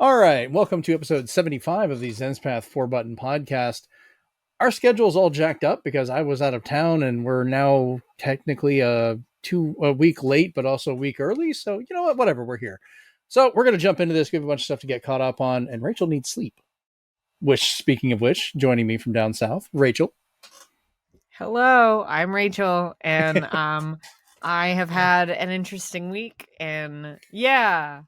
All right, welcome to episode 75 of the Zenspath 4-Button podcast. Our schedule is all jacked up because I was out of town and we're now technically a week late, but also a week early. So, you know what? Whatever, we're here. So, we're going to jump into this, give a bunch of stuff to get caught up on, and Rachel needs sleep. Which, speaking of which, joining me from down south, Rachel. Hello, I'm Rachel, and I have had an interesting week, and yeah.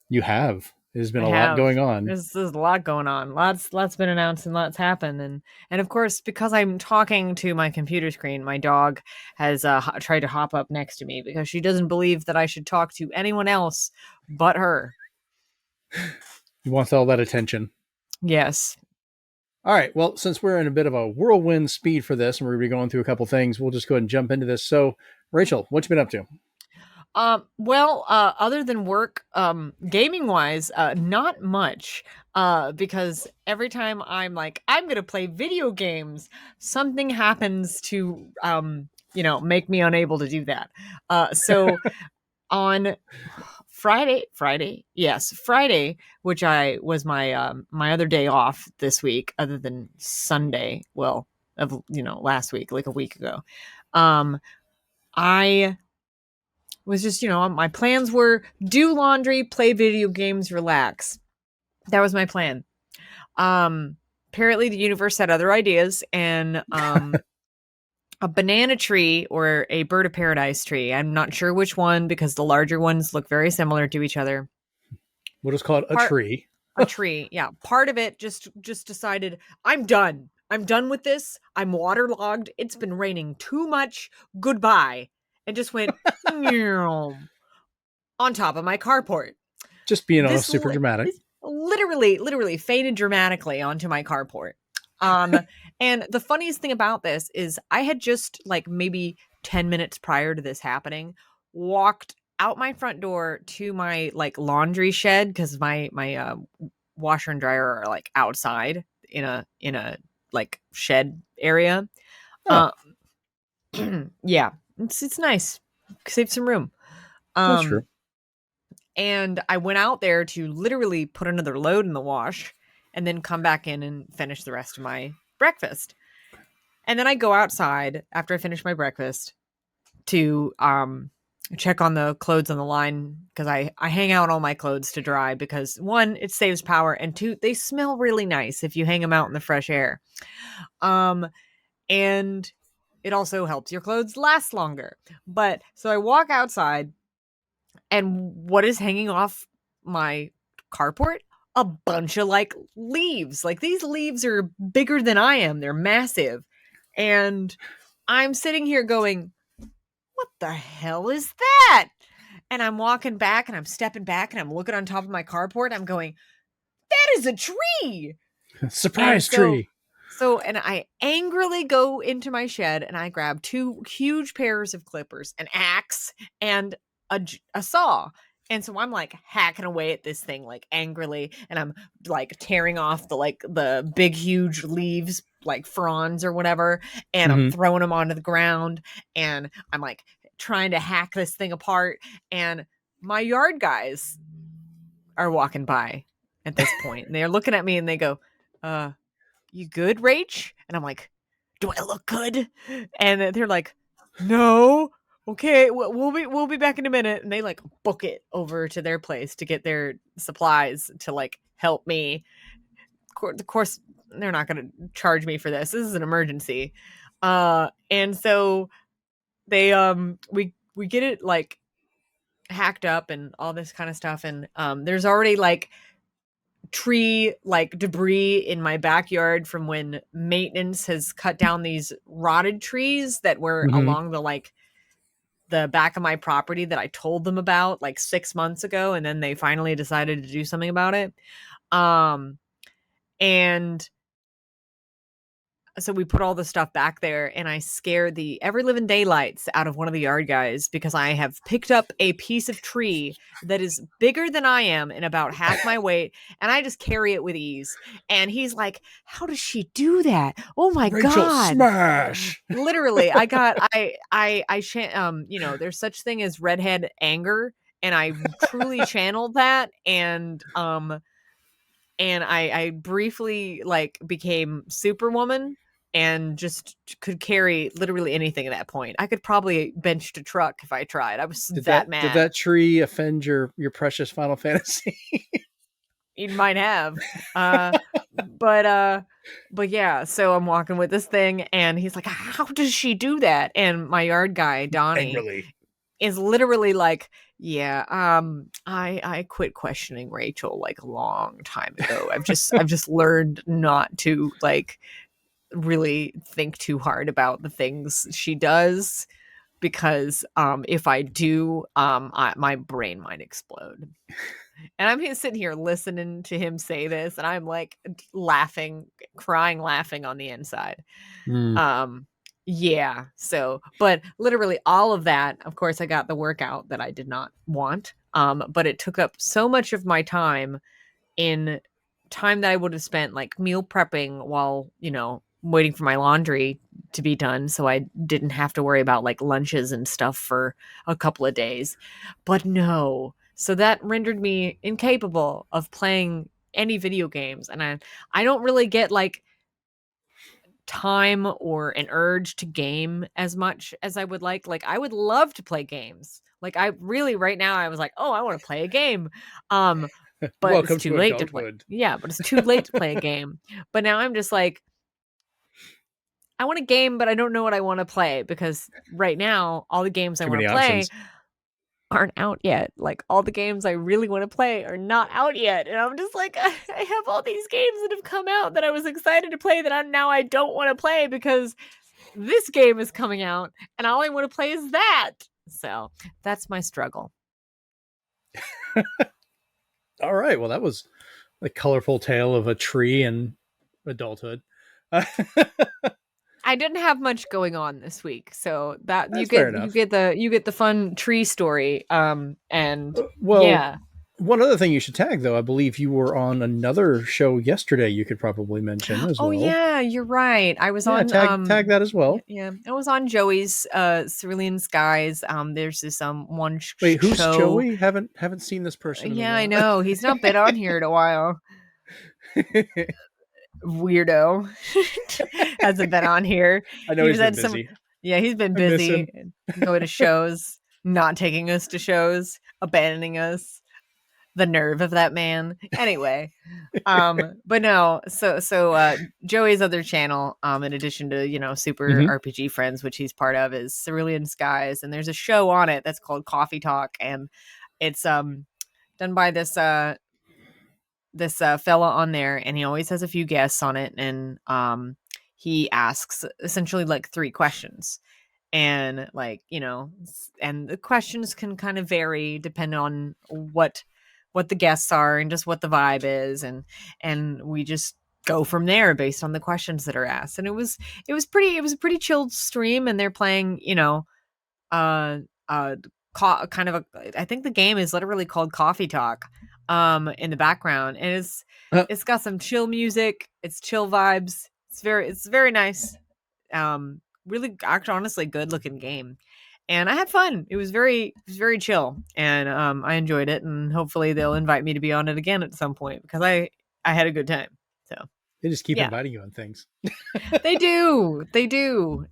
You have. There's been I a lot have. going on. There's a lot going on. Lots been announced and lots happened, and of course, because I'm talking to my computer screen, my dog has tried to hop up next to me because she doesn't believe that I should talk to anyone else but her. You want all that attention. Yes. All right. Well, since we're in a bit of a whirlwind speed for this, and we're going to be going through a couple things, we'll just go ahead and jump into this. So, Rachel, what you been up to? Other than work, gaming wise, not much. Because every time I'm like, I'm gonna play video games, something happens to, make me unable to do that. So on Friday, which was my other day off this week, other than Sunday, last week, like a week ago. I was just, my plans were do laundry, play video games, relax. That was my plan. Apparently the universe had other ideas, and a banana tree or a bird of paradise tree. I'm not sure which one because the larger ones look very similar to each other. What is called a tree. A tree, yeah. Part of it just decided, I'm done. I'm done with this. I'm waterlogged. It's been raining too much. Goodbye. And just went on top of my carport. Just being all super dramatic. Literally fainted dramatically onto my carport. And the funniest thing about this is I had just like maybe 10 minutes prior to this happening, walked out my front door to my like laundry shed because my washer and dryer are like outside in a like shed area. Oh. Yeah, it's nice. Save some room. That's true. And I went out there to literally put another load in the wash and then come back in and finish the rest of my breakfast. And then I go outside after I finish my breakfast to check on the clothes on the line because I hang out all my clothes to dry because one, it saves power, and two, they smell really nice if you hang them out in the fresh air. And it also helps your clothes last longer. But so I walk outside, and what is hanging off my carport? A bunch of like leaves. Like these leaves are bigger than I am. They're massive. And I'm sitting here going, what the hell is that? And I'm walking back and I'm stepping back and I'm looking on top of my carport. I'm going, that is a tree. Surprise tree. And I angrily go into my shed and I grab two huge pairs of clippers, an axe, and a saw. And so I'm like hacking away at this thing like angrily, and I'm like tearing off the big huge leaves, like fronds or whatever, and I'm throwing them onto the ground, and I'm like trying to hack this thing apart, and my yard guys are walking by at this point, and they're looking at me and they go, you good, Rach? And I'm like, do I look good? And they're like, no. Okay, we'll be back in a minute. And they like book it over to their place to get their supplies to like help me. Of course, they're not going to charge me for this. This is an emergency. And so they we get it like hacked up and all this kind of stuff. And there's already like tree like debris in my backyard from when maintenance has cut down these rotted trees that were along the back of my property that I told them about like 6 months ago, and then they finally decided to do something about it. And so we put all the stuff back there, and I scared the ever living daylights out of one of the yard guys because I have picked up a piece of tree that is bigger than I am and about half my weight, and I just carry it with ease. And he's like, how does she do that? Oh my Rachel, God. Smash. Literally, there's such thing as redhead anger. and I truly channeled that, and I briefly like became Superwoman and just could carry literally anything at that point. I could probably bench a truck if I tried. I was that Did mad. that tree offend your precious Final Fantasy? It might have. Uh but but yeah, so I'm walking with this thing and he's like, "How does she do that?" And my yard guy, Donnie, Angrily. is literally like, "Yeah, I quit questioning Rachel like a long time ago. I've just learned not to like really think too hard about the things she does because if I do, my brain might explode." And I'm sitting here listening to him say this, and I'm like laughing, crying, laughing on the inside. Mm. Yeah. So, but literally all of that, of course, I got the workout that I did not want. But it took up so much of my time in time that I would have spent like meal prepping while, waiting for my laundry to be done. So I didn't have to worry about like lunches and stuff for a couple of days. But no. So that rendered me incapable of playing any video games. And I don't really get like time or an urge to game as much as I would like. Like I would love to play games. Like I really right now I was like, "Oh, I want to play a game." Um but it's Welcome too to late to play. adulthood. Yeah, but it's too late to play a game. But now I'm just like I want a game, but I don't know what I want to play because right now all the games I Too want many to play options. aren't out yet. Like all the games I really want to play are not out yet. And I'm just like, I have all these games that have come out that I was excited to play that I don't want to play because this game is coming out and all I want to play is that. So that's my struggle. All right. Well, that was a colorful tale of a tree and adulthood. I didn't have much going on this week, so that That's fair enough. you get the fun tree story. And Well, yeah. one other thing you should tag, though, I believe you were on another show yesterday. You could probably mention as Oh well. yeah, you're right. I was Yeah, on tag that as well. yeah, I was on Joey's Cerulean Skies. There's this one Wait, who's show. Joey? Haven't seen this person in a Yeah, I while. know. He's not been on here in a while. Weirdo. Hasn't been on here. I know He's he's been had some busy. Yeah, he's been I miss busy him. going to shows, not taking us to shows, abandoning us. The nerve of that man. Anyway, but no, Joey's other channel, in addition to, Super Hmm. RPG Friends, which he's part of, is Cerulean Skies, and there's a show on it that's called Coffee Talk, and it's done by this fella on there, and he always has a few guests on it, and he asks essentially like three questions, and like and the questions can kind of vary depending on what the guests are and just what the vibe is, and we just go from there based on the questions that are asked. And it was a pretty chilled stream, and they're playing uh uh kind of I think the game is literally called Coffee Talk in the background, and it's got some chill music, it's chill vibes, it's very nice. Really actually honestly good looking game, and I had fun. It was very chill, and I enjoyed it, and hopefully they'll invite me to be on it again at some point because I had a good time. So They just keep yeah, inviting you on things. they do.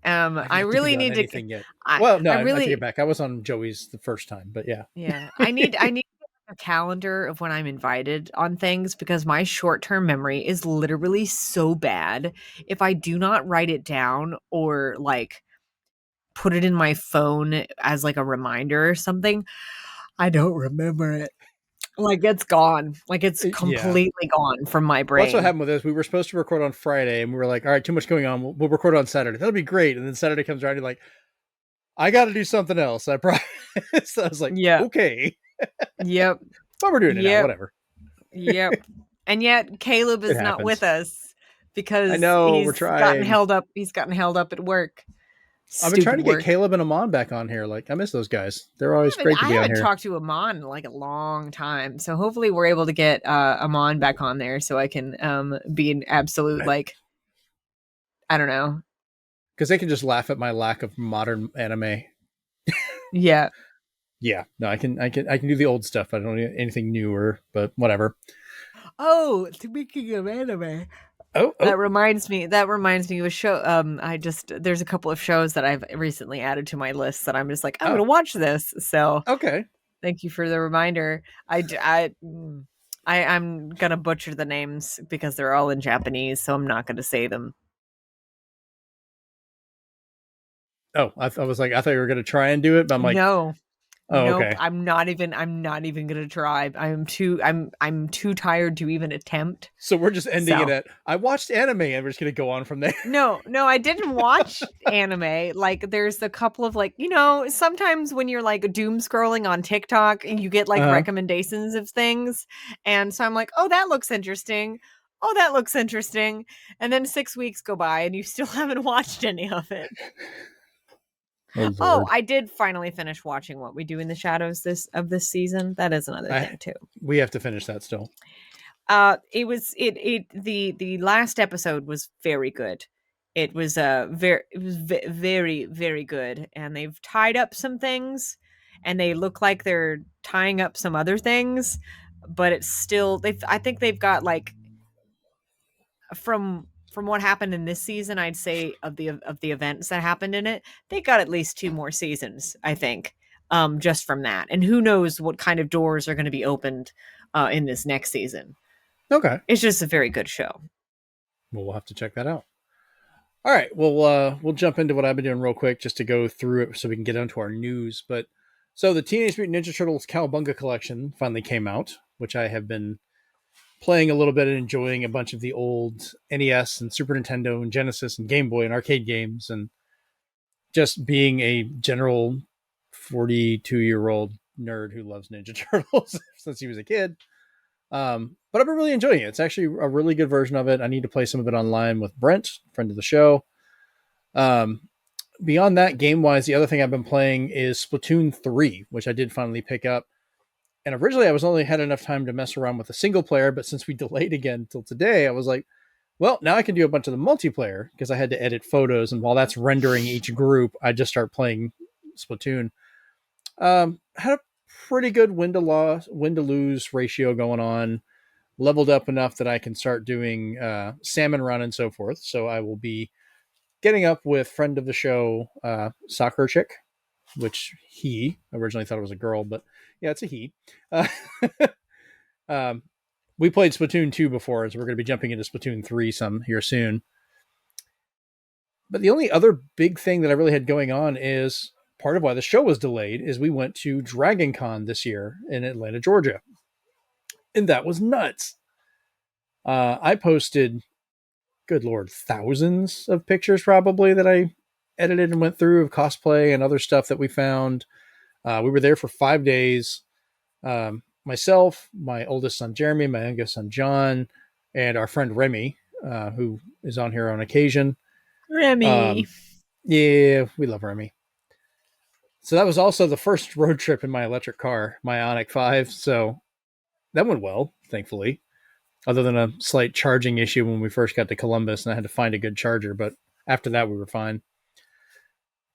I've I yet to really be on need to. anything yet. Well, no, I I take it really back. I was on Joey's the first time, but yeah. Yeah, I need a calendar of when I'm invited on things because my short-term memory is literally so bad. If I do not write it down or like put it in my phone as like a reminder or something, I don't remember it. Like it's gone. Like it's Yeah. completely gone from my Well, that's what brain. happened with us. We were supposed to record on Friday, and we were like, "All right, too much going on. We'll record on Saturday. That'll be great." And then Saturday comes around, and you're like, "I got to do something else." I promise. So I was like, Yeah. "Okay, Yep. well, we're doing it now. Yep. Whatever. Yep. And yet Caleb It is not with happens." us I because know we're trying. he's gotten held up at work. I've been trying Stupid to get work. Caleb and Amon back on here. Like, I miss those guys. They're always great to I be on haven't here. talked to Amon in like a long time. So hopefully we're able to get Amon back on there so I can be an absolute like I don't know. Because they can just laugh at my lack of modern anime. Yeah. Yeah, no, I can do the old stuff. I don't need anything newer, but whatever. Oh, speaking of anime, Oh, oh, that reminds me of a show. I just there's a couple of shows that I've recently added to my list that I'm just like I'm oh, gonna watch this. So okay. thank you for the reminder. I'm gonna butcher the names because they're all in Japanese, so I'm not gonna say them. Oh, I was like, I thought you were gonna try and do it, but I'm like, No, oh, nope. okay. I'm not even gonna try. I'm too tired to even attempt. So we're just ending it So at I watched anime, and we're just gonna go on from there. no, I didn't watch anime. Like, there's a couple of like, sometimes when you're like doom scrolling on TikTok and you get like Uh-huh. recommendations of things, and so I'm like, oh, that looks interesting. Oh, that looks interesting. And then 6 weeks go by and you still haven't watched any of it. Oh Oh, Lord, I did finally finish watching What We Do in the Shadows this season. That is another I thing too. we have to finish that still. The last episode was very good. Very, very good, and they've tied up some things, and they look like they're tying up some other things, but it's still I think they've got like from what happened in this season, I'd say of the events that happened in it, they got at least two more seasons, I think, just from that. And who knows what kind of doors are going to be opened in this next season. Okay, It's just a very good show. well, we'll have to check that out. All right, well, we'll jump into what I've been doing real quick just to go through it so we can get onto our news. But so the Teenage Mutant Ninja Turtles Cowabunga collection finally came out, which I have been playing a little bit and enjoying a bunch of the old NES and Super Nintendo and Genesis and Game Boy and arcade games, and just being a general 42-year-old nerd who loves Ninja Turtles since he was a kid. But I've been really enjoying it. It's actually a really good version of it. I need to play some of it online with Brent, friend of the show. Um, Beyond that, game wise, the other thing I've been playing is Splatoon 3, which I did finally pick up. And originally, I was only had enough time to mess around with the single player, but since we delayed again until today, I was like, well, now I can do a bunch of the multiplayer because I had to edit photos. And while that's rendering each group, I just start playing Splatoon. Had a pretty good win to lose ratio going on. Leveled up enough that I can start doing salmon run and so forth. So I will be getting up with friend of the show, Soccer Chick, which he originally thought it was a girl, but yeah, it's a he. Uh, um, we played Splatoon 2 before, so we're going to be jumping into Splatoon 3 some here soon. But the only other big thing that I really had going on is part of why the show was delayed is we went to Dragon Con this year in Atlanta, Georgia. And that was nuts. I posted, good Lord, thousands of pictures probably that I edited and went through of cosplay and other stuff that we found. We were there for 5 days. Myself, my oldest son Jeremy, my youngest son John, and our friend Remy, who is on here on occasion. Remy. Yeah, we love Remy. So that was also the first road trip in my electric car, my Ioniq 5. So that went well, thankfully, other than a slight charging issue when we first got to Columbus and I had to find a good charger. But after that, we were fine.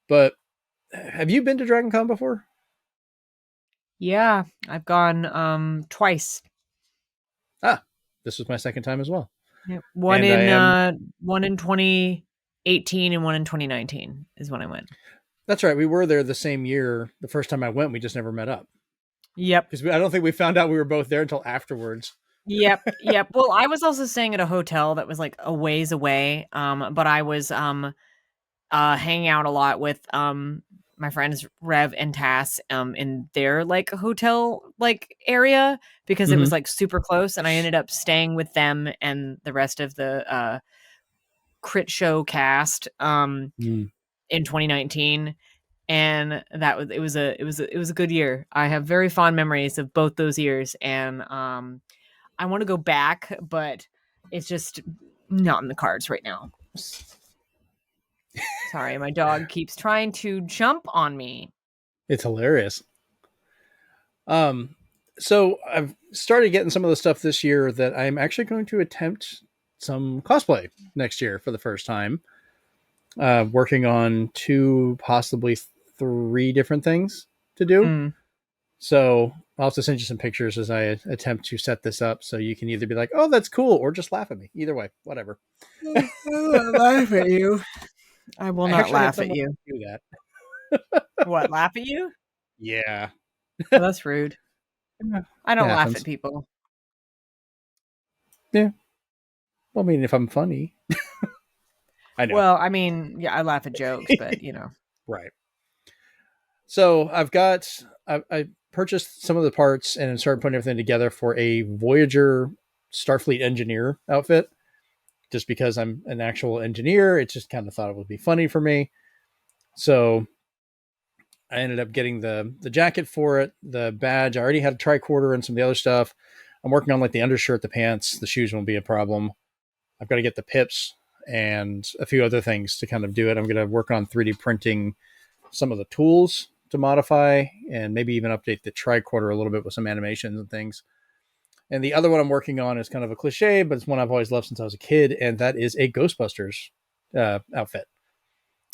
But have you been to Dragon Con before? Yeah, I've gone twice. Ah, this was my second time as well. Yep. And I am, One in 2018 and one in 2019 is when I went. that's right. We were there the same year. The first time I went, we just never met up. Yep. Because I don't think we found out we were both there until afterwards. Yep. Well, I was also staying at a hotel that was like a ways away. But I was hanging out a lot with my friends Rev and Tass in their like hotel like area because it Mm-hmm. was like super close, and I ended up staying with them and the rest of the Crit Show cast Mm. in 2019. And that was it was a good year. I have very fond memories of both those years, and I want to go back, but it's just not in the cards right now. Sorry, my dog keeps trying to jump on me. It's hilarious. Um, so I've started getting some of the stuff this year that I'm actually going to attempt some cosplay next year for the first time. Working on two, possibly three different things to do. Mm. So I'll have to send you some pictures as I attempt to set this up, so you can either be like, "Oh, that's cool," or just laugh at me. Either way, whatever. I will laugh at you. I will I not actually had laugh at someone you. do that. What, laugh at you? Yeah, Well, that's rude. yeah, I it don't laugh at happens. people. Yeah. Well, I mean, if I'm funny, I know. Well, I mean, yeah, I laugh at jokes, but Right. So I purchased some of the parts and started putting everything together for a Voyager Starfleet engineer outfit. Just because I'm an actual engineer, it just kind of thought it would be funny for me. So I ended up getting the jacket for it, the badge. I already had a tricorder and some of the other stuff. I'm working on like the undershirt, the pants, the shoes won't be a problem. I've got to get the pips and a few other things to kind of do it. I'm going to work on 3D printing some of the tools to modify and maybe even update the tricorder a little bit with some animations and things. And the other one I'm working on is kind of a cliche, but it's one I've always loved since I was a kid, and that is a Ghostbusters outfit.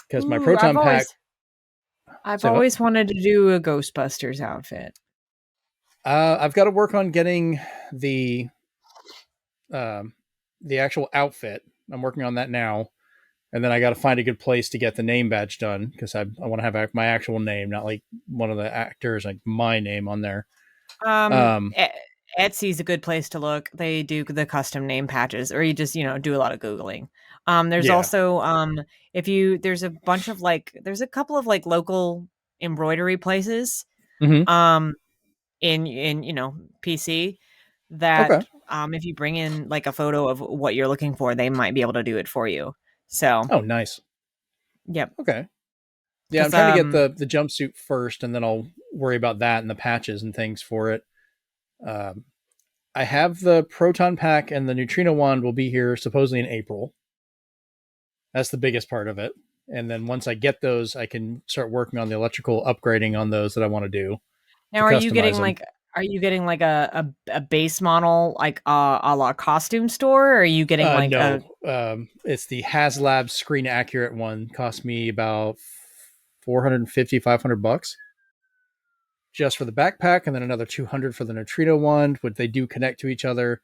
Because my ooh, proton pack. I've Say what? always wanted to do a Ghostbusters outfit. I've got to work on getting the um, the actual outfit. I'm working on that now, and then I got to find a good place to get the name badge done because I want to have my actual name, not like one of the actors, like my name on there. Um, Um, E- Etsy's a good place to look. They do the custom name patches, or you just do a lot of googling. There's yeah. also if you there's a bunch of there's a couple of local embroidery places Mm-hmm. um in PC Okay. that if you bring in like a photo of what you're looking for, they might be able to do it for you. So Oh, nice. yep, Okay. Yeah, I'm because trying to get the jumpsuit first, and then I'll worry about that and the patches and things for it. Um, I have the proton pack and the neutrino wand will be here supposedly in April. That's the biggest part of it. And then once I get those, I can start working on the electrical upgrading on those that I want to do now to customize them. are you getting like a base model like a la costume store, or are you getting like No, a it's the HasLab screen accurate one. Cost me about 450, $500 just for the backpack, and then another 200 for the neutrino wand. Would they do connect to each other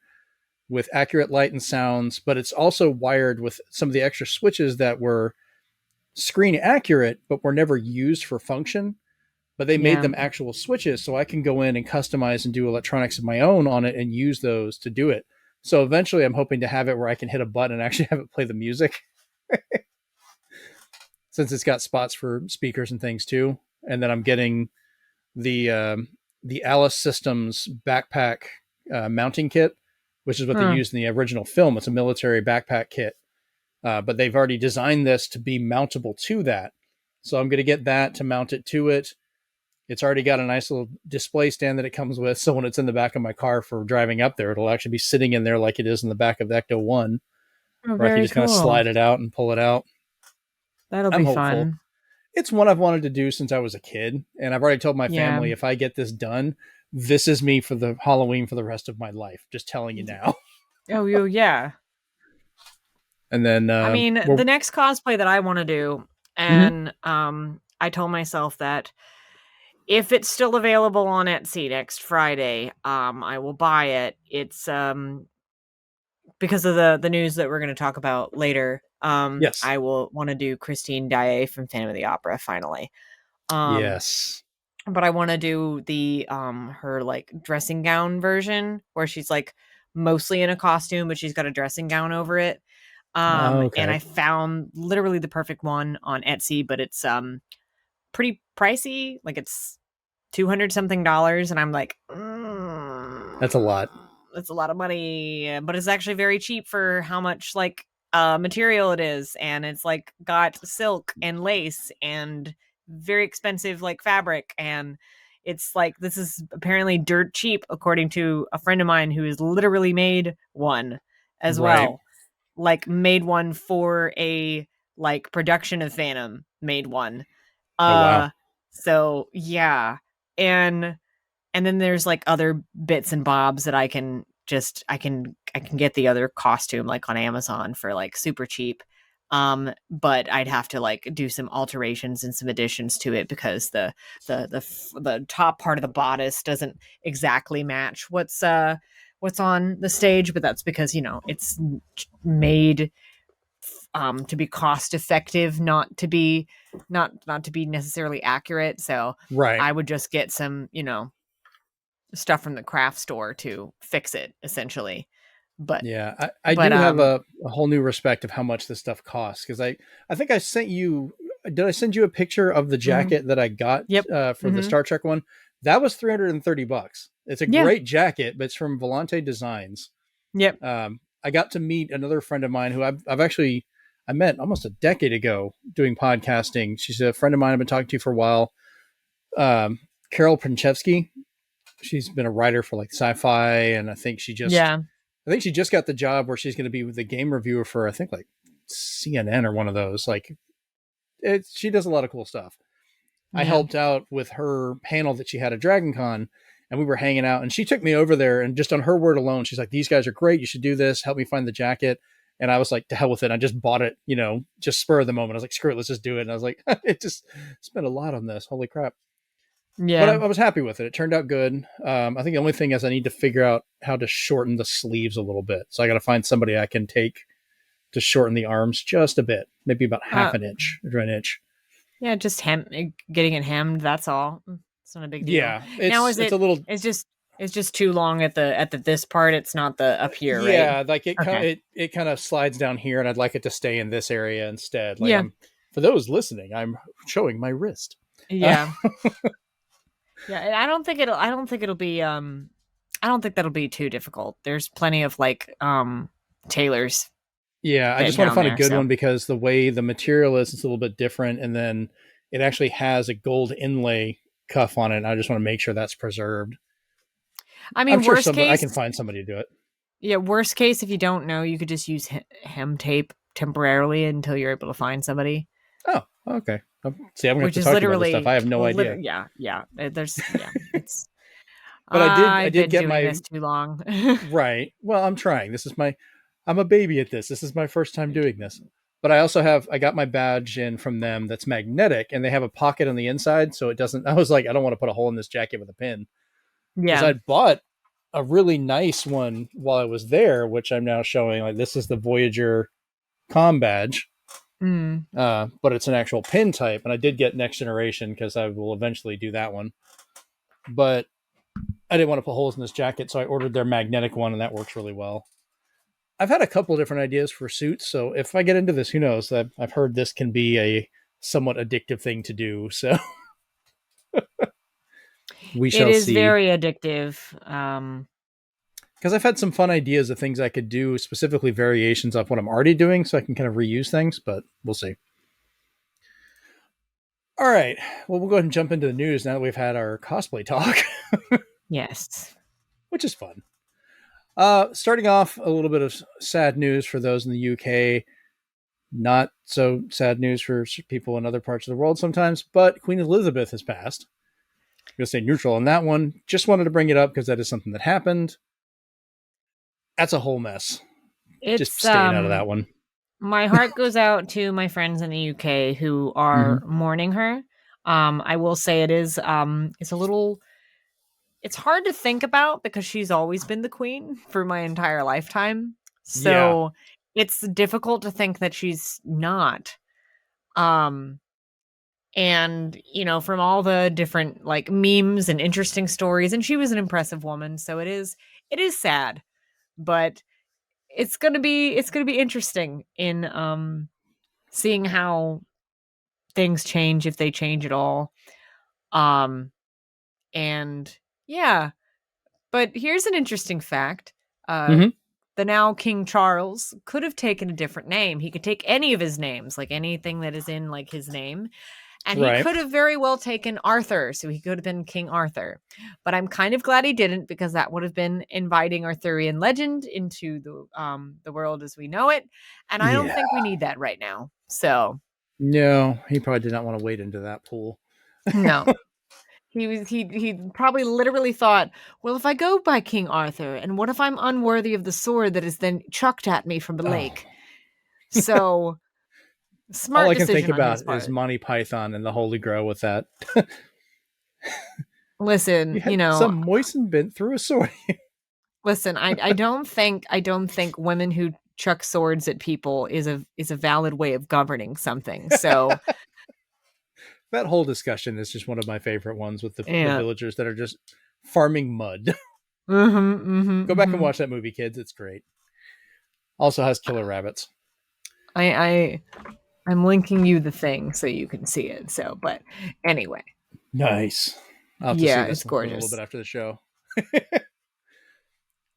with accurate light and sounds? But it's also wired with some of the extra switches that were screen accurate, but were never used for function. But they made yeah. them actual switches, so I can go in and customize and do electronics of my own on it and use those to do it. So eventually, I'm hoping to have it where I can hit a button and actually have it play the music, since it's got spots for speakers and things too. And then I'm getting the Alice Systems backpack mounting kit, which is what they Huh. used in the original film. It's a military backpack kit, but they've already designed this to be mountable to that. So I'm going to get that to mount it to it. It's already got a nice little display stand that it comes with. So when it's in the back of my car for driving up there, it'll actually be sitting in there like it is in the back of the Ecto 1, Oh, where I can very just kind of cool. slide it out and pull it out. That'll I'm be hopeful. fun. It's one I've wanted to do since I was a kid. And I've already told my Yeah. family if I get this done, this is me for the Halloween for the rest of my life. Just telling you now. Oh, yeah. And then, I mean, we're, the next cosplay that I want to do, mhm. and I told myself that if it's still available on Etsy next Friday, I will buy it. It's because of the news that we're going to talk about later. Yes. I will want to do Christine Daae from Phantom of the Opera finally. Um, Yes. but I want to do the her like dressing gown version where she's like mostly in a costume, but she's got a dressing gown over it. And Okay. I found literally the perfect one on Etsy, but it's pretty pricey. Like it's 200 something dollars, and I'm like, That's a lot. that's a lot of money, but it's actually very cheap for how much like material it is, and it's like got silk and lace and very expensive like fabric, and it's like this is apparently dirt cheap according to a friend of mine who has literally made one as Right. well, like made one for a like production of Phantom, made one. Oh, wow. uh so yeah, and then there's like other bits and bobs that I can get the other costume like on Amazon for like super cheap. But I'd have to like do some alterations and some additions to it because the top part of the bodice doesn't exactly match what's on the stage, but that's because, it's made to be cost effective, not to be necessarily accurate. So Right. I would just get some, stuff from the craft store to fix it essentially. But Yeah, I but do have a whole new respect of how much this stuff costs, because I think I sent you. Did I send you a picture of the jacket that I got Yep. for the Star Trek one? That was $330. It's a Yeah. great jacket, but it's from Volante Designs. Yep. I got to meet another friend of mine who I've actually I met almost a decade ago doing podcasting. She's a friend of mine I've been talking to for a while. Carol Princhevsky. She's been a writer for like sci-fi, and I think she just got the job where she's going to be the game reviewer for, I think, like CNN or one of those. Like, she does a lot of cool stuff. Yeah. I helped out with her panel that she had at Dragon Con, and we were hanging out, and she took me over there, and just on her word alone, she's like, "These guys are great. You should do this. Help me find the jacket." And I was like, to hell with it. I just bought it, just spur of the moment. I was like, screw it, let's just do it. And I was like, it just spent a lot on this. Holy crap. Yeah. But I was happy with it. It turned out good. I think the only thing is I need to figure out how to shorten the sleeves a little bit. So I got to find somebody I can take to shorten the arms just a bit, maybe about half an inch or an inch. Yeah, just getting it hemmed. That's all. It's not a big deal. Yeah, it's just too long at this part. It's not the up here, right? Yeah, like it kind of slides down here, and I'd like it to stay in this area instead. Like, for those listening, I'm showing my wrist. Yeah. Yeah, I don't think that'll be too difficult. There's plenty of like tailors. Yeah, I just want to find a good one, because the way the material is, it's a little bit different, and then it actually has a gold inlay cuff on it. And I just want to make sure that's preserved. I mean, worst case, I can find somebody to do it. Yeah, worst case, if you don't know, you could just use hem tape temporarily until you're able to find somebody. Oh, okay. See, I'm going to talk about this stuff. I have no idea. Yeah. It's. But I did get my this too long. Right. Well, I'm trying. I'm a baby at this. This is my first time doing this. But I got my badge in from them that's magnetic, and they have a pocket on the inside, so it doesn't. I was like, I don't want to put a hole in this jacket with a pin. Yeah. Because I bought a really nice one while I was there, which I'm now showing. Like, this is the Voyager comm badge. But it's an actual pin type, and I did get Next Generation because I will eventually do that one. But I didn't want to put holes in this jacket, so I ordered their magnetic one, and that works really well. I've had a couple of different ideas for suits, so if I get into this, who knows? I've heard this can be a somewhat addictive thing to do, so we shall see. It is very addictive. Because I've had some fun ideas of things I could do, specifically variations of what I'm already doing, so I can kind of reuse things, but we'll see. All right. Well, we'll go ahead and jump into the news now that we've had our cosplay talk. Yes. Which is fun. Starting off, a little bit of sad news for those in the UK. Not so sad news for people in other parts of the world sometimes, but Queen Elizabeth has passed. I'm going to stay neutral on that one. Just wanted to bring it up because that is something that happened. That's a whole mess. Just staying out of that one. My heart goes out to my friends in the UK who are mourning her. I will say it's hard to think about because she's always been the queen for my entire lifetime. So it's difficult to think that she's not. And, from all the different like memes and interesting stories, and she was an impressive woman. So it is sad, but it's going to be interesting in, seeing how things change, if they change at all. And yeah, but here's an interesting fact. The now King Charles could have taken a different name. He could take any of his names, like anything that is in like his name. And he could have very well taken Arthur. So he could have been King Arthur. But I'm kind of glad he didn't, because that would have been inviting Arthurian legend into the world as we know it. And I don't think we need that right now. So no, he probably did not want to wade into that pool. No. He probably literally thought, well, if I go by King Arthur, and what if I'm unworthy of the sword that is then chucked at me from the lake? So All Smart I can think decision on his about is part. Monty Python and the Holy Grail with that. Listen, You had some moistened bent through a sword. listen, I don't think women who chuck swords at people is a valid way of governing something. So That whole discussion is just one of my favorite ones with the yeah. villagers that are just farming mud. Go back and Mm-hmm. watch that movie, kids. It's great. Also has killer rabbits. I I'm linking you the thing so you can see it. So, but anyway, Nice. I'll have to see yeah, this it's one a little bit gorgeous. after the show.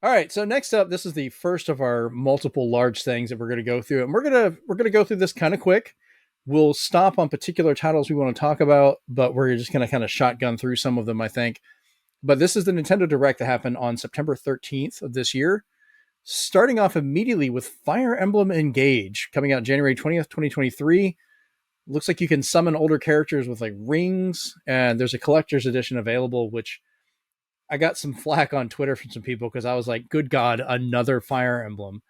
All right, so next up, this is the first of our multiple large things that we're going to go through, and we're gonna go through this kind of quick. We'll stop on particular titles we want to talk about, but we're just going to kind of shotgun through some of them, I think. But this is the Nintendo Direct that happened on September 13th of this year, starting off immediately with Fire Emblem Engage, coming out January 20th, 2023. Looks like you can summon older characters with like rings, and there's a collector's edition available, which I got some flack on Twitter from some people because I was like, good God, another Fire Emblem.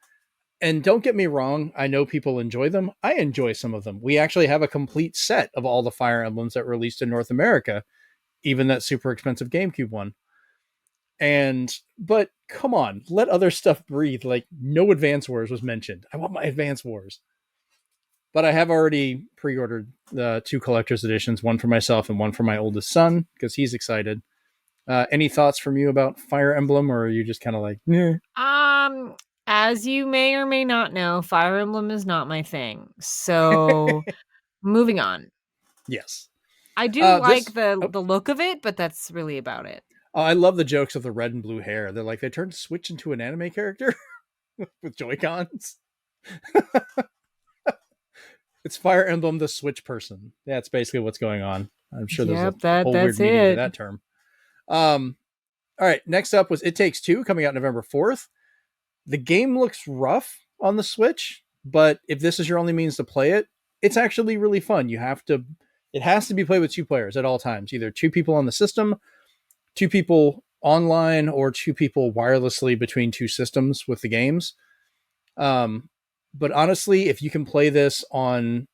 And don't get me wrong, I know people enjoy them. I enjoy some of them. We actually have a complete set of all the Fire Emblems that were released in North America, even that super expensive GameCube one. But come on, let other stuff breathe. Like, no Advance Wars was mentioned. I want my Advance Wars. But I have already pre-ordered the two collector's editions, one for myself and one for my oldest son, because he's excited. Any thoughts from you about Fire Emblem, or are you just kind of like, nah? Um, as you may or may not know, Fire Emblem is not my thing. So, moving on. Yes. I do like This. the Oh, the look of it, but that's really about it. I love the jokes of the red and blue hair. They're like they turned Switch into an anime character with Joy Cons. It's Fire Emblem the Switch person. That's basically what's going on. I'm sure there's a Yep, whole weird that's meaning to it. that term. Um, all right, next up was It Takes Two, coming out November 4th. The game looks rough on the Switch, but if this is your only means to play it, it's actually really fun. It has to be played with two players at all times, either two people on the system, two people online, or two people wirelessly between two systems with the games. Um, but honestly, if you can play this on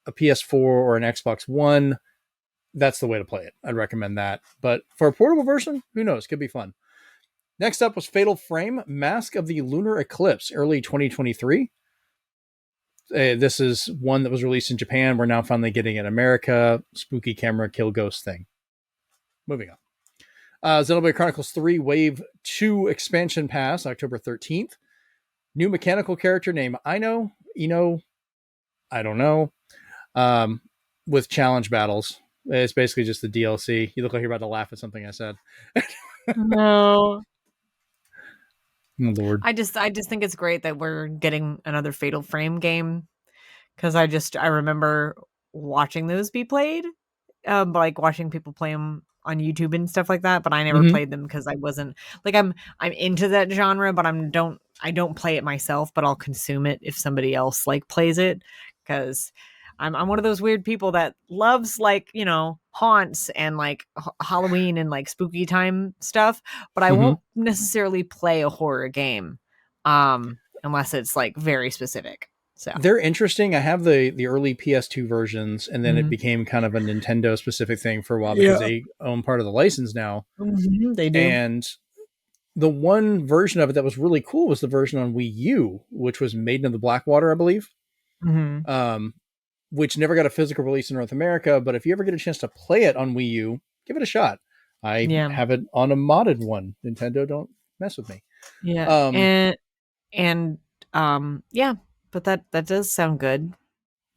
a PS4 or an Xbox One, that's the way to play it. I'd recommend that. But for a portable version, who knows? Could be fun. Next up was Fatal Frame, Mask of the Lunar Eclipse, early 2023. This is one that was released in Japan. We're now finally getting it in America. Spooky camera, kill ghost thing. Moving on. Xenoblade Chronicles 3 Wave 2 Expansion Pass, October 13th. New mechanical character named Ino, I don't know, with challenge battles. It's basically just the DLC. You look like you're about to laugh at something I said. No. Oh, Lord. I just think it's great that we're getting another Fatal Frame game because I remember watching those be played, like watching people play them on YouTube and stuff like that. But I never Mm-hmm. played them because I wasn't like I'm into that genre, but I don't play it myself, but I'll consume it if somebody else like plays it because I'm one of those weird people that loves like haunts and like Halloween and like spooky time stuff, but I Mm-hmm. won't necessarily play a horror game unless it's like very specific. So They're interesting. I have the early PS2 versions, and then it mhm. became kind of a Nintendo specific thing for a while because Yeah. they own part of the license now. They do. And the one version of it that was really cool was the version on Wii U, which was Maiden of the Blackwater, I believe. Hmm. Um, which never got a physical release in North America. But if you ever get a chance to play it on Wii U, give it a shot. I Yeah. have it on a modded one. Nintendo, don't mess with me. Yeah. Um, And yeah, but that does sound good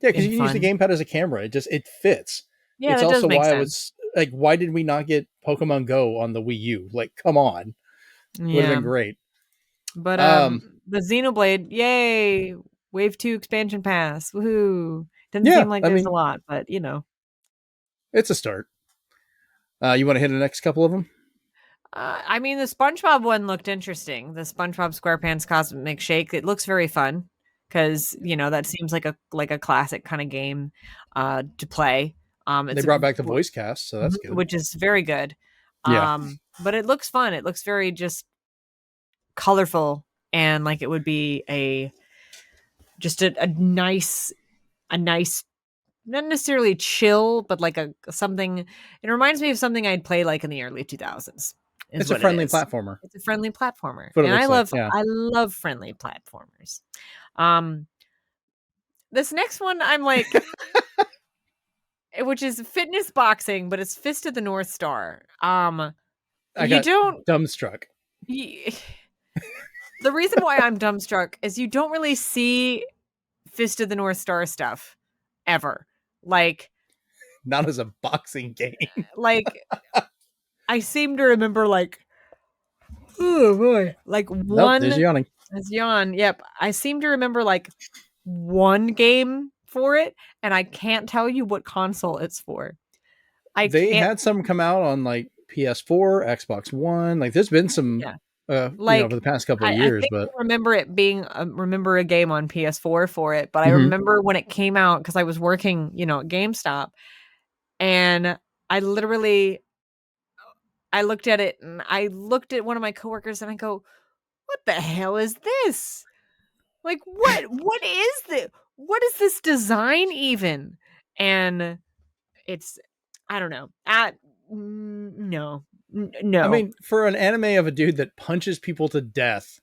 yeah, because you and can use the fun. gamepad as a camera. It fits. Yeah, It's that does also make why I sense. was like, why did we not get Pokemon Go on the Wii U? Like, come on, would have Yeah. been great. But Um, the Xenoblade, yay! Wave 2 expansion pass. Woohoo. Doesn't yeah, seem like I there's a mean, lot, but it's a start. You want to hit the next couple of them? I mean the SpongeBob one looked interesting. The SpongeBob SquarePants Cosmic Shake, it looks very fun cuz that seems like a classic kind of game to play. They It's brought back the voice cast, so that's good. which is very good. Yeah, But it looks fun. It looks very just colorful and like it would be a nice a nice, not necessarily chill, but like a something. It reminds me of something I'd play like in the early 2000s. Is It's a what it friendly is. platformer. It's a friendly platformer, That's what it and looks like. Yeah. I love friendly platformers. Um, this next one, I'm like, which is fitness boxing, but it's Fist of the North Star. I You got don't. dumbstruck. The reason why I'm dumbstruck is you don't really see Fist of the North Star stuff ever. Not as a boxing game. Like I seem to remember oh boy, Nope, there's one yawning. as yawn. Yep, I seem to remember one game for it, and I can't tell you what console it's for. I They can't. had some come out on like PS4, Xbox One. Like there's been some, Yeah, over the past couple of I years, think but I remember it being remember a game on PS4 for it, but I Mhm. remember when it came out because I was working, at GameStop, and I literally I looked at it and I looked at one of my coworkers and I go, "What the hell is this? Like what is this? What is this design even?" And it's I don't know. No. I No. mean, for an anime of a dude that punches people to death,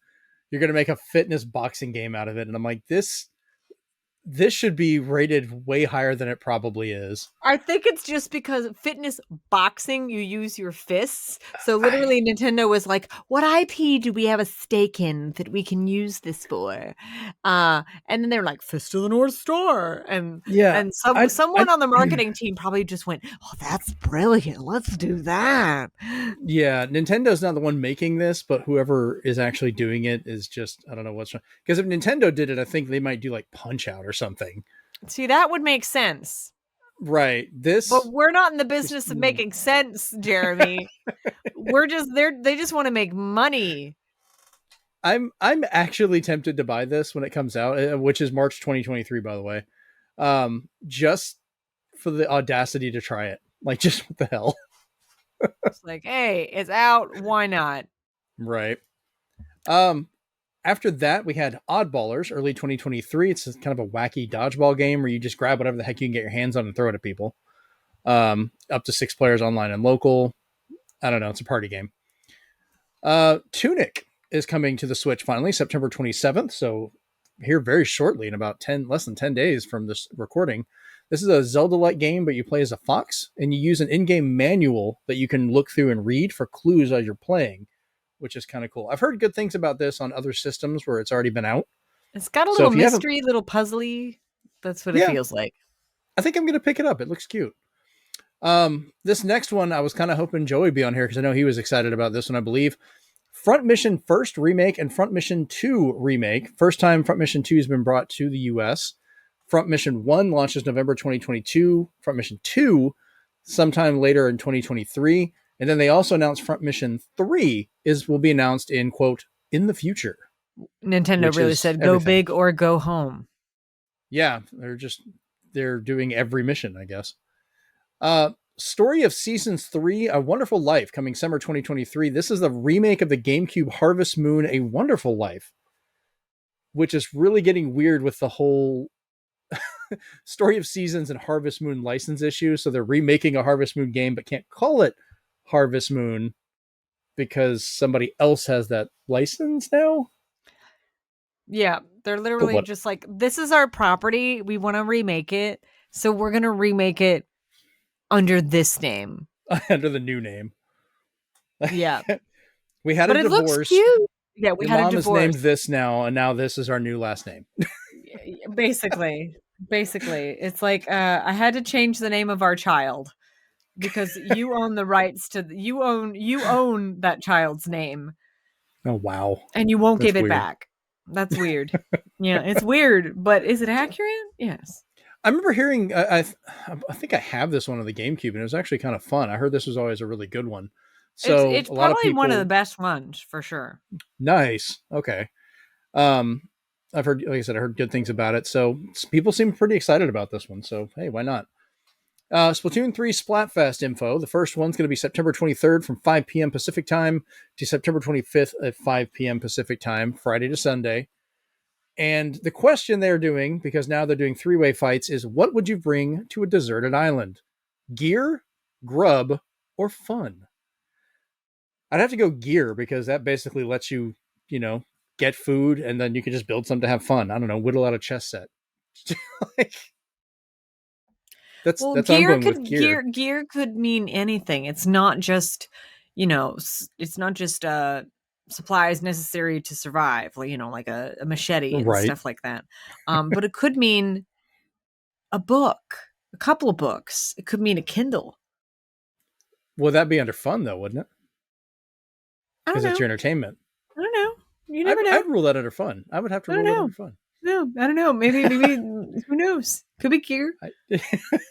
you're gonna make a fitness boxing game out of it, and I'm like, this should be rated way higher than it probably is. I think it's just because fitness boxing, you use your fists. So I literally Nintendo was like, what IP do we have a stake in that we can use this for? And then they're like, Fist of the North Star. And yeah, and I someone on the marketing team probably just went, oh, that's brilliant. Let's do that. yeah, Nintendo's not the one making this, but whoever is actually doing it is just I don't know what's wrong. Because if Nintendo did it, I think they might do like Punch Out or something. See, that would make sense. Right. But This we're not in the just business of making sense, Jeremy. They just want to make money. I'm actually tempted to buy this when it comes out, which is March 2023, by the way. Just for the audacity to try it. Like, just what the hell? It's like, hey, it's out. Why not? Right. Um, After that, we had Oddballers, early 2023. It's kind of a wacky dodgeball game where you just grab whatever the heck you can get your hands on and throw it at people. Up to 6 players online and local. I don't know. It's a party game. Tunic is coming to the Switch finally, September 27th. So here very shortly, in about less than 10 days from this recording. This is a Zelda-like game, but you play as a fox, and you use an in-game manual that you can look through and read for clues as you're playing, which is kind of cool. I've heard good things about this on other systems where it's already been out. It's got a So little if you haven't, mystery, little puzzly. That's what it yeah, feels like. I think I'm going to pick it up. It looks cute. This next one, I was kind of hoping Joey would be on here because I know he was excited about this one, I believe. Front Mission First Remake and Front Mission 2 Remake. First time Front Mission 2 has been brought to the US. Front Mission 1 launches November 2022. Front Mission 2 sometime later in 2023. And then they also announced Front Mission 3 will be announced in, quote, in the future. Nintendo really said, go everything. big or go home. Yeah, they're doing every mission, I guess. Story of Seasons 3, A Wonderful Life, coming summer 2023. This is the remake of the GameCube Harvest Moon, A Wonderful Life, which is really getting weird with the whole Story of Seasons and Harvest Moon license issue. So they're remaking a Harvest Moon game, but can't call it Harvest Moon because somebody else has that license now. Yeah, they're literally just like, this is our property. We want to remake it. So we're going to remake it under this name. Under the new name. Yeah. We had but a it divorce. Looks cute. Yeah, we Your had mom a divorce. is named this now, and now this is our new last name. Basically. It's like I had to change the name of our child because you own the rights to you own that child's name. Oh wow. And you won't give it weird. back. That's weird. Yeah, it's weird, but is it accurate? Yes. I remember hearing I think I have this one on the GameCube, and it was actually kind of fun. I heard this was always a really good one. So it's a lot of probably people, one of the best ones for sure. Nice. Okay. I've heard, like I said, I heard good things about it. So people seem pretty excited about this one. So hey, why not? Splatoon 3 Splatfest info. The first one's going to be September 23rd from 5 p.m. Pacific time to September 25th at 5 p.m. Pacific time, Friday to Sunday. And the question they're doing, because now they're doing 3-way fights, is what would you bring to a deserted island? Gear, grub, or fun? I'd have to go gear because that basically lets you, get food and then you can just build something to have fun. I don't know, whittle out a chess set. Like, that's Well, what I'm going with, gear. gear could mean anything. It's not just, it's not just supplies necessary to survive, like a machete and Right. stuff like that. But it could mean a book, a couple of books. It could mean a Kindle. Well, that'd be under fun though, wouldn't it? I don't Because it's know. your entertainment. I don't know. You never know. I'd rule that under fun. I would have to I don't rule that know. under fun. No, I don't know. Maybe who knows? Could be gear. You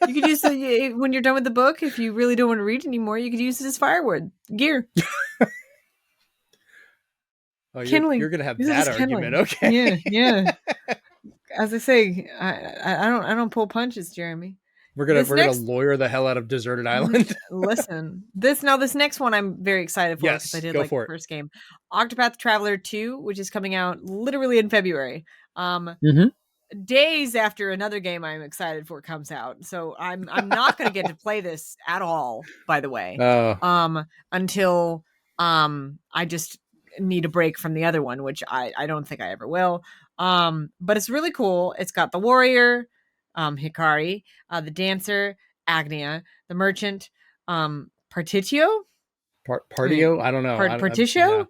could use when you're done with the book. If you really don't want to read anymore, you could use it as firewood. Gear. Oh, Kindling. you're gonna have Use it that as argument, kindling. okay? Yeah. As I say, I don't pull punches, Jeremy. We're gonna lawyer the hell out of Deserted Island. Listen, this next one I'm very excited for because I did like the first game, Octopath Traveler 2, which is coming out literally in February. Days after another game I'm excited for comes out, so I'm not going to get to play this at all. By the way, until I just need a break from the other one, which I don't think I ever will. But it's really cool. It's got the warrior, Hikari, the dancer, Agnia, the merchant, Partitio? Partio? I don't know. Partitio? Yeah.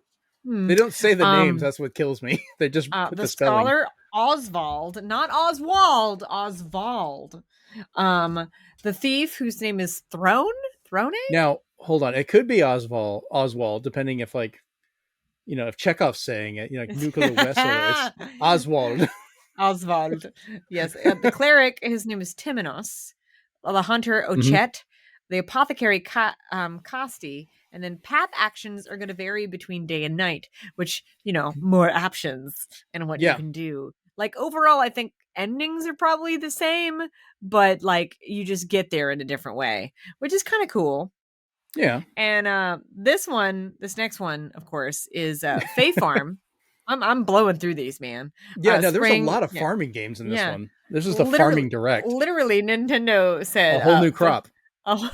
They don't say the names. That's what kills me. They just put the spelling. Scholar, Oswald, not Oswald, Oswald. The thief, whose name is Throne? Now, hold on. It could be Oswald, depending if if Chekhov's saying it, like Nuclear Vessel, it's Oswald. Oswald. Yes. The cleric, his name is Timonos. The hunter, Ochet. The apothecary, Costi. And then path actions are going to vary between day and night, which, more options and what you can do. Like, overall, I think endings are probably the same, but, like, you just get there in a different way, which is kind of cool. Yeah. And this next one, of course, is Fae Farm. I'm blowing through these, man. Yeah, no, there's a lot of farming games in this one. This is the farming direct. Literally, Nintendo said a whole new crop. Oh.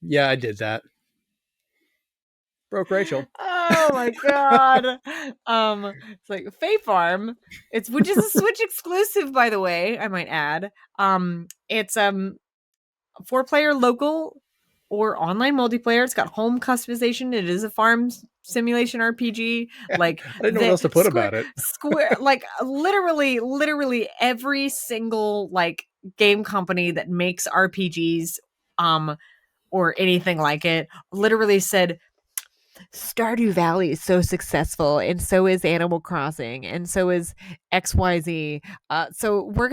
Yeah, I did that. Broke Rachel. Oh my god. It's like Fae Farm. Which is a Switch exclusive, by the way, I might add. It's 4-player local or online multiplayer. It's got home customization. It is a farm simulation RPG. Like, I didn't know what else to put about it. Like, literally every single like game company that makes RPGs or anything like it literally said Stardew Valley is so successful, and so is Animal Crossing, and so is XYZ. So we're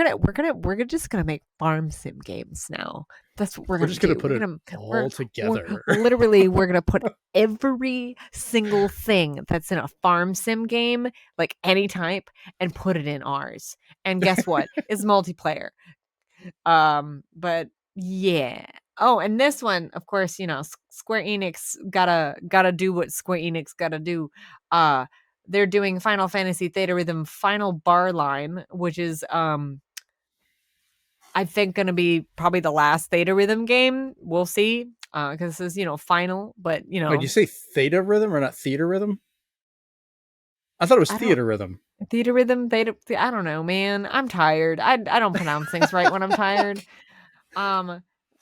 just gonna make farm sim games now. That's what we're just gonna put it all together. Literally, we're gonna put every single thing that's in a farm sim game, like any type, and put it in ours. And guess what? It's multiplayer. But yeah. Oh, and this one, of course, Square Enix gotta do what Square Enix gotta do. They're doing Final Fantasy Theta Rhythm Final Bar Line, which is I think gonna be probably the last Theta Rhythm game. We'll see. Because this is, final, but Wait, did you say Theta Rhythm or not Theater Rhythm? I thought it was Theater Rhythm. Theater Rhythm, Theta. I don't know, man. I'm tired. I don't pronounce things right when I'm tired.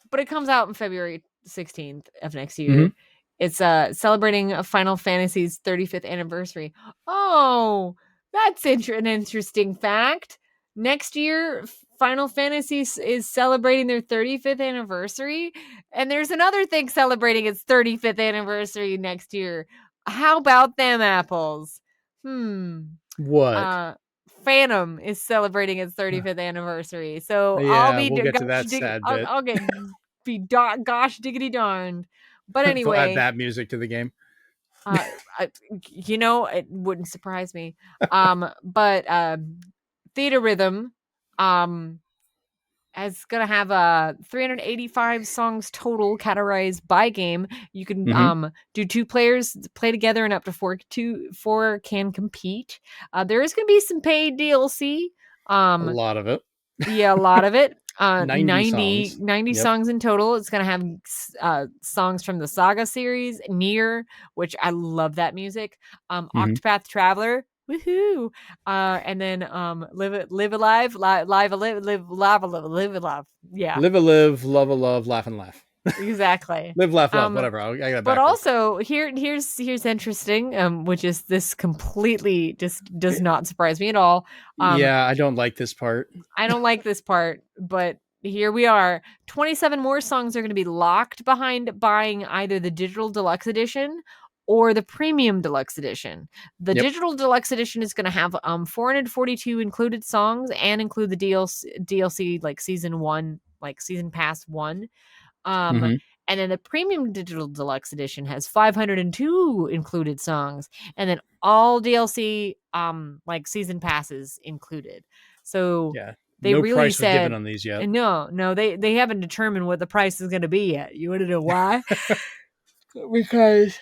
But it comes out in February 16th of next year. It's celebrating Final Fantasy's 35th anniversary. Oh, that's an interesting fact. Next year, Final Fantasy is celebrating their 35th anniversary, and there's another thing celebrating its 35th anniversary next year. How about them apples? What? Phantom is celebrating its 35th anniversary, so yeah, we'll get to that sad bit. I'll be gosh diggity darned. But anyway, they'll add that music to the game. It wouldn't surprise me. But Theta Rhythm, It's gonna have 385 songs total, categorized by game. You can Mm-hmm. do 2 players play together, and up to four can compete. There is gonna be some paid DLC. A lot of it. Yeah, a lot of it. 90 songs. 90 Yep. songs in total. It's gonna have songs from the Saga series, Nier, which I love that music. Mm-hmm. Octopath Traveler, woohoo! And then live alive, live alive. Yeah, Live a live, love a love, laugh and laugh. exactly. Live, laugh, love, whatever. I got it But backwards. also here's interesting, which is this completely just does not surprise me at all. Yeah, I don't like this part. I don't like this part, but here we are. 27 more songs are going to be locked behind buying either the digital deluxe edition or the premium deluxe edition. The Yep. digital deluxe edition is going to have 442 included songs and include the DLC like season 1, like season pass 1. Mm-hmm. And then the premium digital deluxe edition has 502 included songs, and then all DLC like season passes included. So Yeah. they No really price was given said on these yet. no, they haven't determined what the price is going to be yet. You want to know why? Because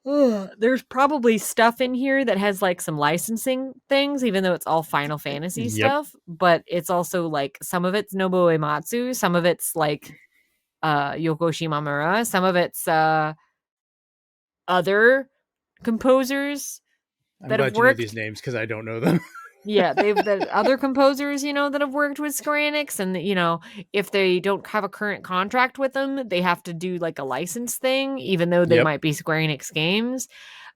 there's probably stuff in here that has like some licensing things, even though it's all Final Fantasy Yep. stuff. But it's also like some of it's Nobuo Uematsu, some of it's like Yoko Shimamura, some of it's other composers I'm that have glad you know worked. these names because I don't know them. Yeah, they've the other composers, that have worked with Square Enix, and if they don't have a current contract with them, they have to do like a license thing, even though they Yep. might be Square Enix games.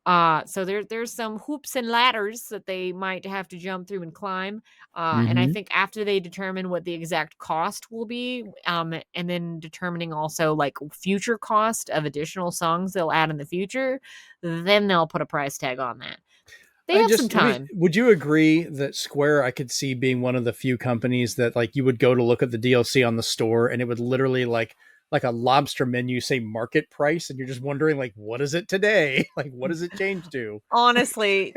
So there's some hoops and ladders that they might have to jump through and climb. And I Mm-hmm. think after they determine what the exact cost will be, and then determining also like future cost of additional songs they'll add in the future, then they'll put a price tag on that. They have some time. Would you agree that Square I could see being one of the few companies that like you would go to look at the DLC on the store and it would literally like a lobster menu say market price and you're just wondering like what is it today? Like what does it change to? Honestly,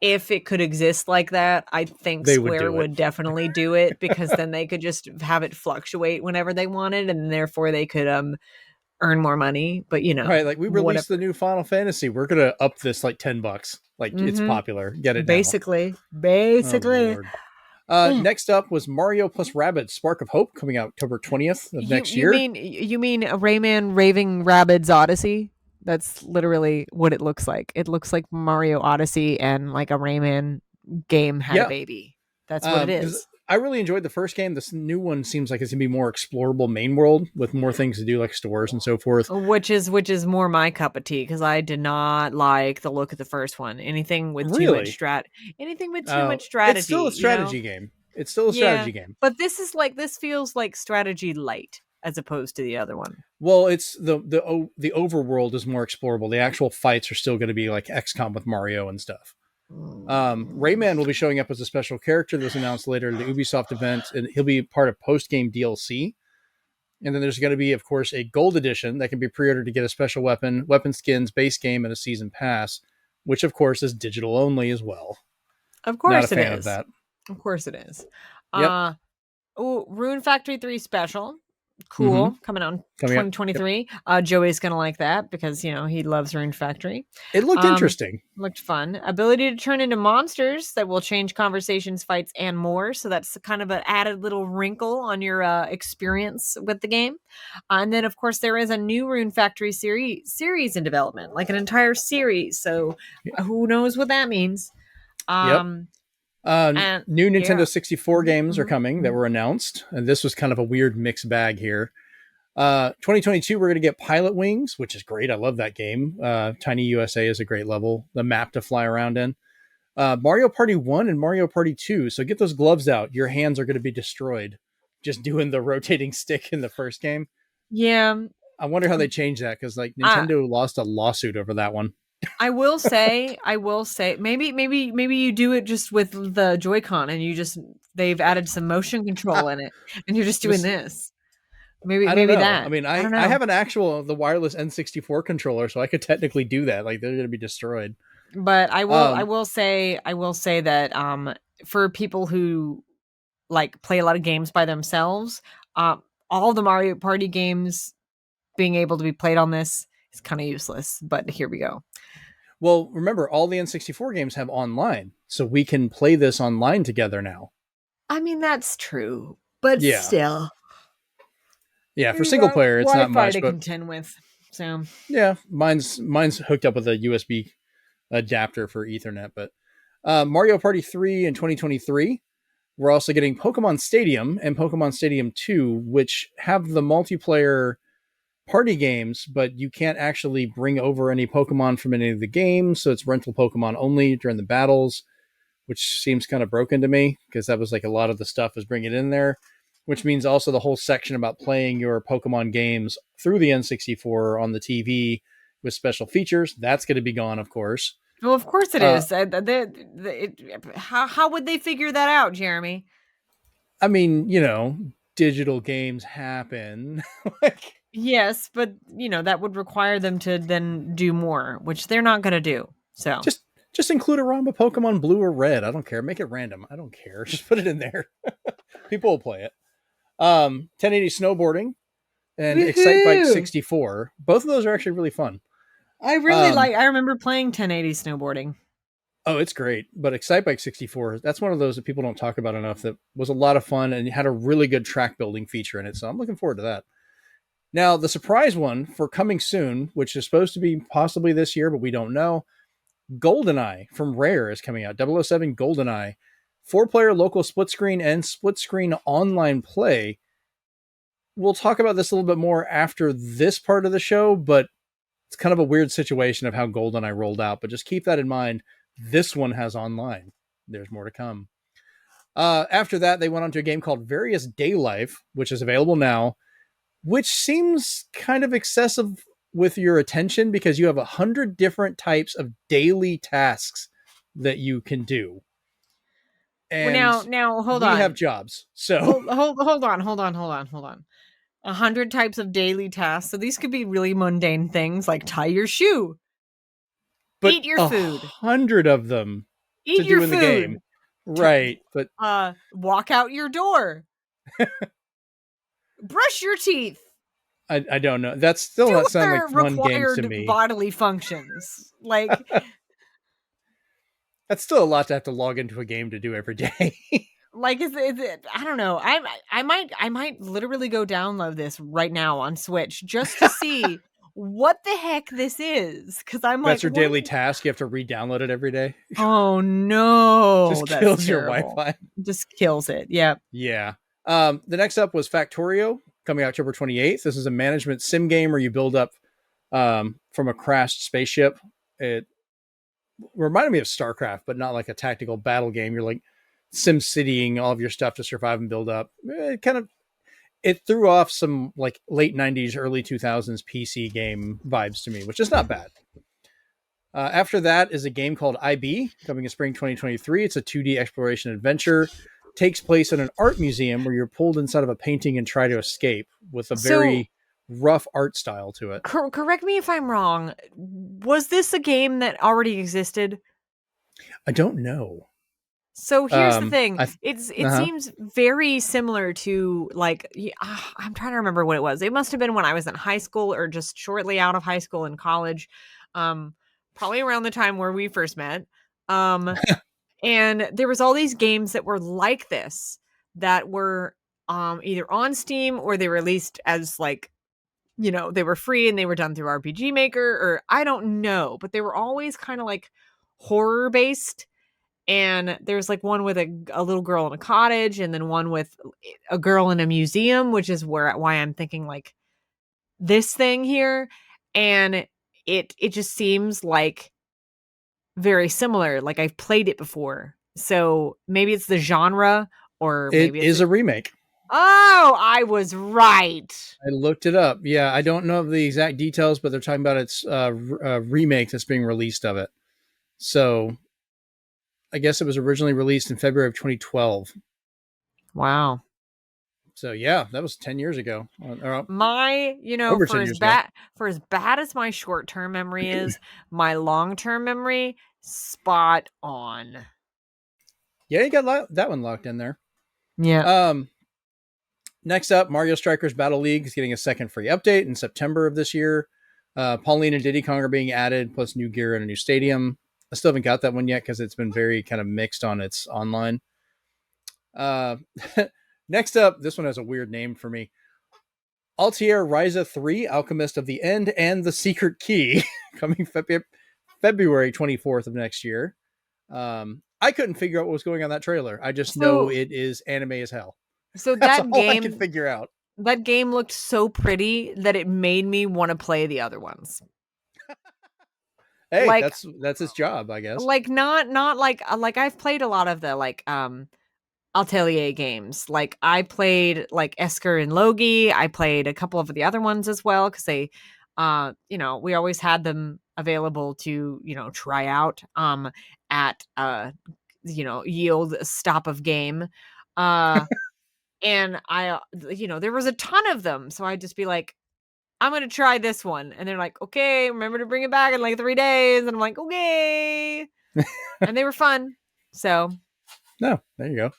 if it could exist like that, I think They would Square do it. would definitely do it, because then they could just have it fluctuate whenever they wanted, and therefore they could earn more money. But Right, like we released the whatever. new Final Fantasy. We're gonna up this like $10. Like it's Mm-hmm. popular. Get it now. Basically. Oh Lord. Next up was Mario plus Rabbids Spark of Hope coming out October 20th of next year. You mean a Rayman Raving Rabbids Odyssey? That's literally what it looks like. It looks like Mario Odyssey and like a Rayman game had a baby. That's what it is. I really enjoyed the first game. This new one seems like it's gonna be more explorable main world with more things to do, like stores and so forth. Which is more my cup of tea, because I did not like the look of the first one. Anything with too much strategy. It's still a strategy game. It's still a strategy game. But this feels like strategy light as opposed to the other one. Well, it's the overworld is more explorable. The actual fights are still going to be like XCOM with Mario and stuff. Rayman will be showing up as a special character that was announced later at the Ubisoft event, and he'll be part of post-game DLC. And then there's going to be, of course, a gold edition that can be pre-ordered to get a special weapon skins, base game, and a season pass, which of course is digital only as well. Of course, not a fan of that. Of course, it is. Yep. Rune Factory 3 Special. Cool. Coming out in 2023. Yep. Joey's going to like that because, he loves Rune Factory. It looked interesting. Looked fun. Ability to turn into monsters that will change conversations, fights, and more. So that's kind of an added little wrinkle on your experience with the game. And then, of course, there is a new Rune Factory series in development, like an entire series. So who knows what that means. New Nintendo 64 games are coming that were announced, and this was kind of a weird mixed bag here. 2022, we're going to get Pilot Wings, which is great. I love that game. Tiny USA is a great level, the map to fly around in. Mario Party 1 and Mario Party 2. So get those gloves out. Your hands are going to be destroyed just doing the rotating stick in the first game. Yeah. I wonder how they change that, because like Nintendo lost a lawsuit over that one. I will say, maybe you do it just with the Joy-Con and they've added some motion control in it and you're just doing this. Maybe that. I mean, I have the wireless N64 controller, so I could technically do that. Like they're going to be destroyed. But I will say that for people who like play a lot of games by themselves. All the Mario Party games being able to be played on this is kind of useless, but here we go. Well, remember, all the N64 games have online, so we can play this online together now. I mean, that's true, but Yeah. still. Yeah, for single player, it's not Wi-Fi much, to but contend with. So yeah, mine's hooked up with a USB adapter for Ethernet. But Mario Party 3 in 2023, we're also getting Pokemon Stadium and Pokemon Stadium 2, which have the multiplayer party games, but you can't actually bring over any Pokemon from any of the games, so it's rental Pokemon only during the battles, which seems kind of broken to me because that was like a lot of the stuff was bringing it in there, which means also the whole section about playing your Pokemon games through the N64 on the TV with special features, that's going to be gone, of course. well, of course it is. How would they figure that out, Jeremy? I mean, digital games happen. Like, Yes, but that would require them to then do more, which they're not going to do. So just include a ROM of Pokemon Blue or Red. I don't care. Make it random. I don't care. Just put it in there. People will play it. 1080 snowboarding and Excitebike 64. Both of those are actually really fun. I really I remember playing 1080 snowboarding. Oh, it's great. But Excitebike 64, that's one of those that people don't talk about enough that was a lot of fun and had a really good track building feature in it. So I'm looking forward to that. Now, the surprise one for coming soon, which is supposed to be possibly this year, but we don't know, GoldenEye from Rare is coming out. 007 GoldenEye. 4-player local split screen and split screen online play. We'll talk about this a little bit more after this part of the show, but it's kind of a weird situation of how GoldenEye rolled out. But just keep that in mind. This one has online. There's more to come. After that, they went on to a game called Various Day Life, which is available now, which seems kind of excessive with your attention because you have 100 different types of daily tasks that you can do. And well, now hold on. We have jobs. So hold on. 100 types of daily tasks. So these could be really mundane things like tie your shoe. But eat your food. 100 of them eat to your do in food. The game. Right. But walk out your door. Brush your teeth. I don't know. That's still not sounding like fun games to me. Bodily functions. Like that's still a lot to have to log into a game to do every day. Like is it I don't know. I might literally go download this right now on Switch just to see what the heck this is. Because I'm that's your daily task. You have to re-download it every day. Oh no. Just kills your Wi-Fi. Just kills it. Yep. Yeah. The next up was Factorio, coming October 28th. This is a management sim game where you build up from a crashed spaceship. It reminded me of StarCraft, but not like a tactical battle game. You're like sim citying all of your stuff to survive and build up. It threw off some like late 90s, early 2000s PC game vibes to me, which is not bad. After that is a game called IB, coming in spring 2023. It's a 2D exploration adventure. Takes place in an art museum where you're pulled inside of a painting and try to escape with a very rough art style to it. Correct me if I'm wrong. Was this a game that already existed? I don't know. So here's the thing. It seems very similar to like, I'm trying to remember what it was. It must have been when I was in high school or just shortly out of high school and college. Probably around the time where we first met. And there was all these games that were like this that were either on Steam or they were released as like, they were free and they were done through RPG Maker or I don't know, but they were always kind of like horror based. And there's like one with a little girl in a cottage and then one with a girl in a museum, which is why I'm thinking like this thing here. And it just seems like very similar. Like I've played it before. So maybe it's the genre or maybe it is a remake. Oh, I was right. I looked it up. Yeah, I don't know the exact details, but they're talking about its remake that's being released of it. So I guess it was originally released in February of 2012. Wow. So yeah, that was 10 years ago. My, for as bad as my short-term memory is, my long-term memory, spot on. Yeah, you got that one locked in there. Yeah. Next up, Mario Strikers Battle League is getting a second free update in September of this year. Pauline and Diddy Kong are being added, plus new gear and a new stadium. I still haven't got that one yet because it's been very kind of mixed on its online. Uh, next up, this one has a weird name for me. Altair Ryza 3, Alchemist of the End, and the Secret Key, coming February 24th of next year. I couldn't figure out what was going on that trailer. I just know it is anime as hell. So That's that all game, I can figure out. That game looked so pretty that it made me want to play the other ones. Hey, like, that's his job, I guess. Like not like I've played a lot of the Atelier games. Like I played like Esker and Logi. I played a couple of the other ones as well because they, we always had them available to try out at yield stop of game. And I, there was a ton of them, so I'd just be like, I'm gonna try this one, and they're like, okay, remember to bring it back in like 3 days, and I'm like, okay, and they were fun. So, no, there you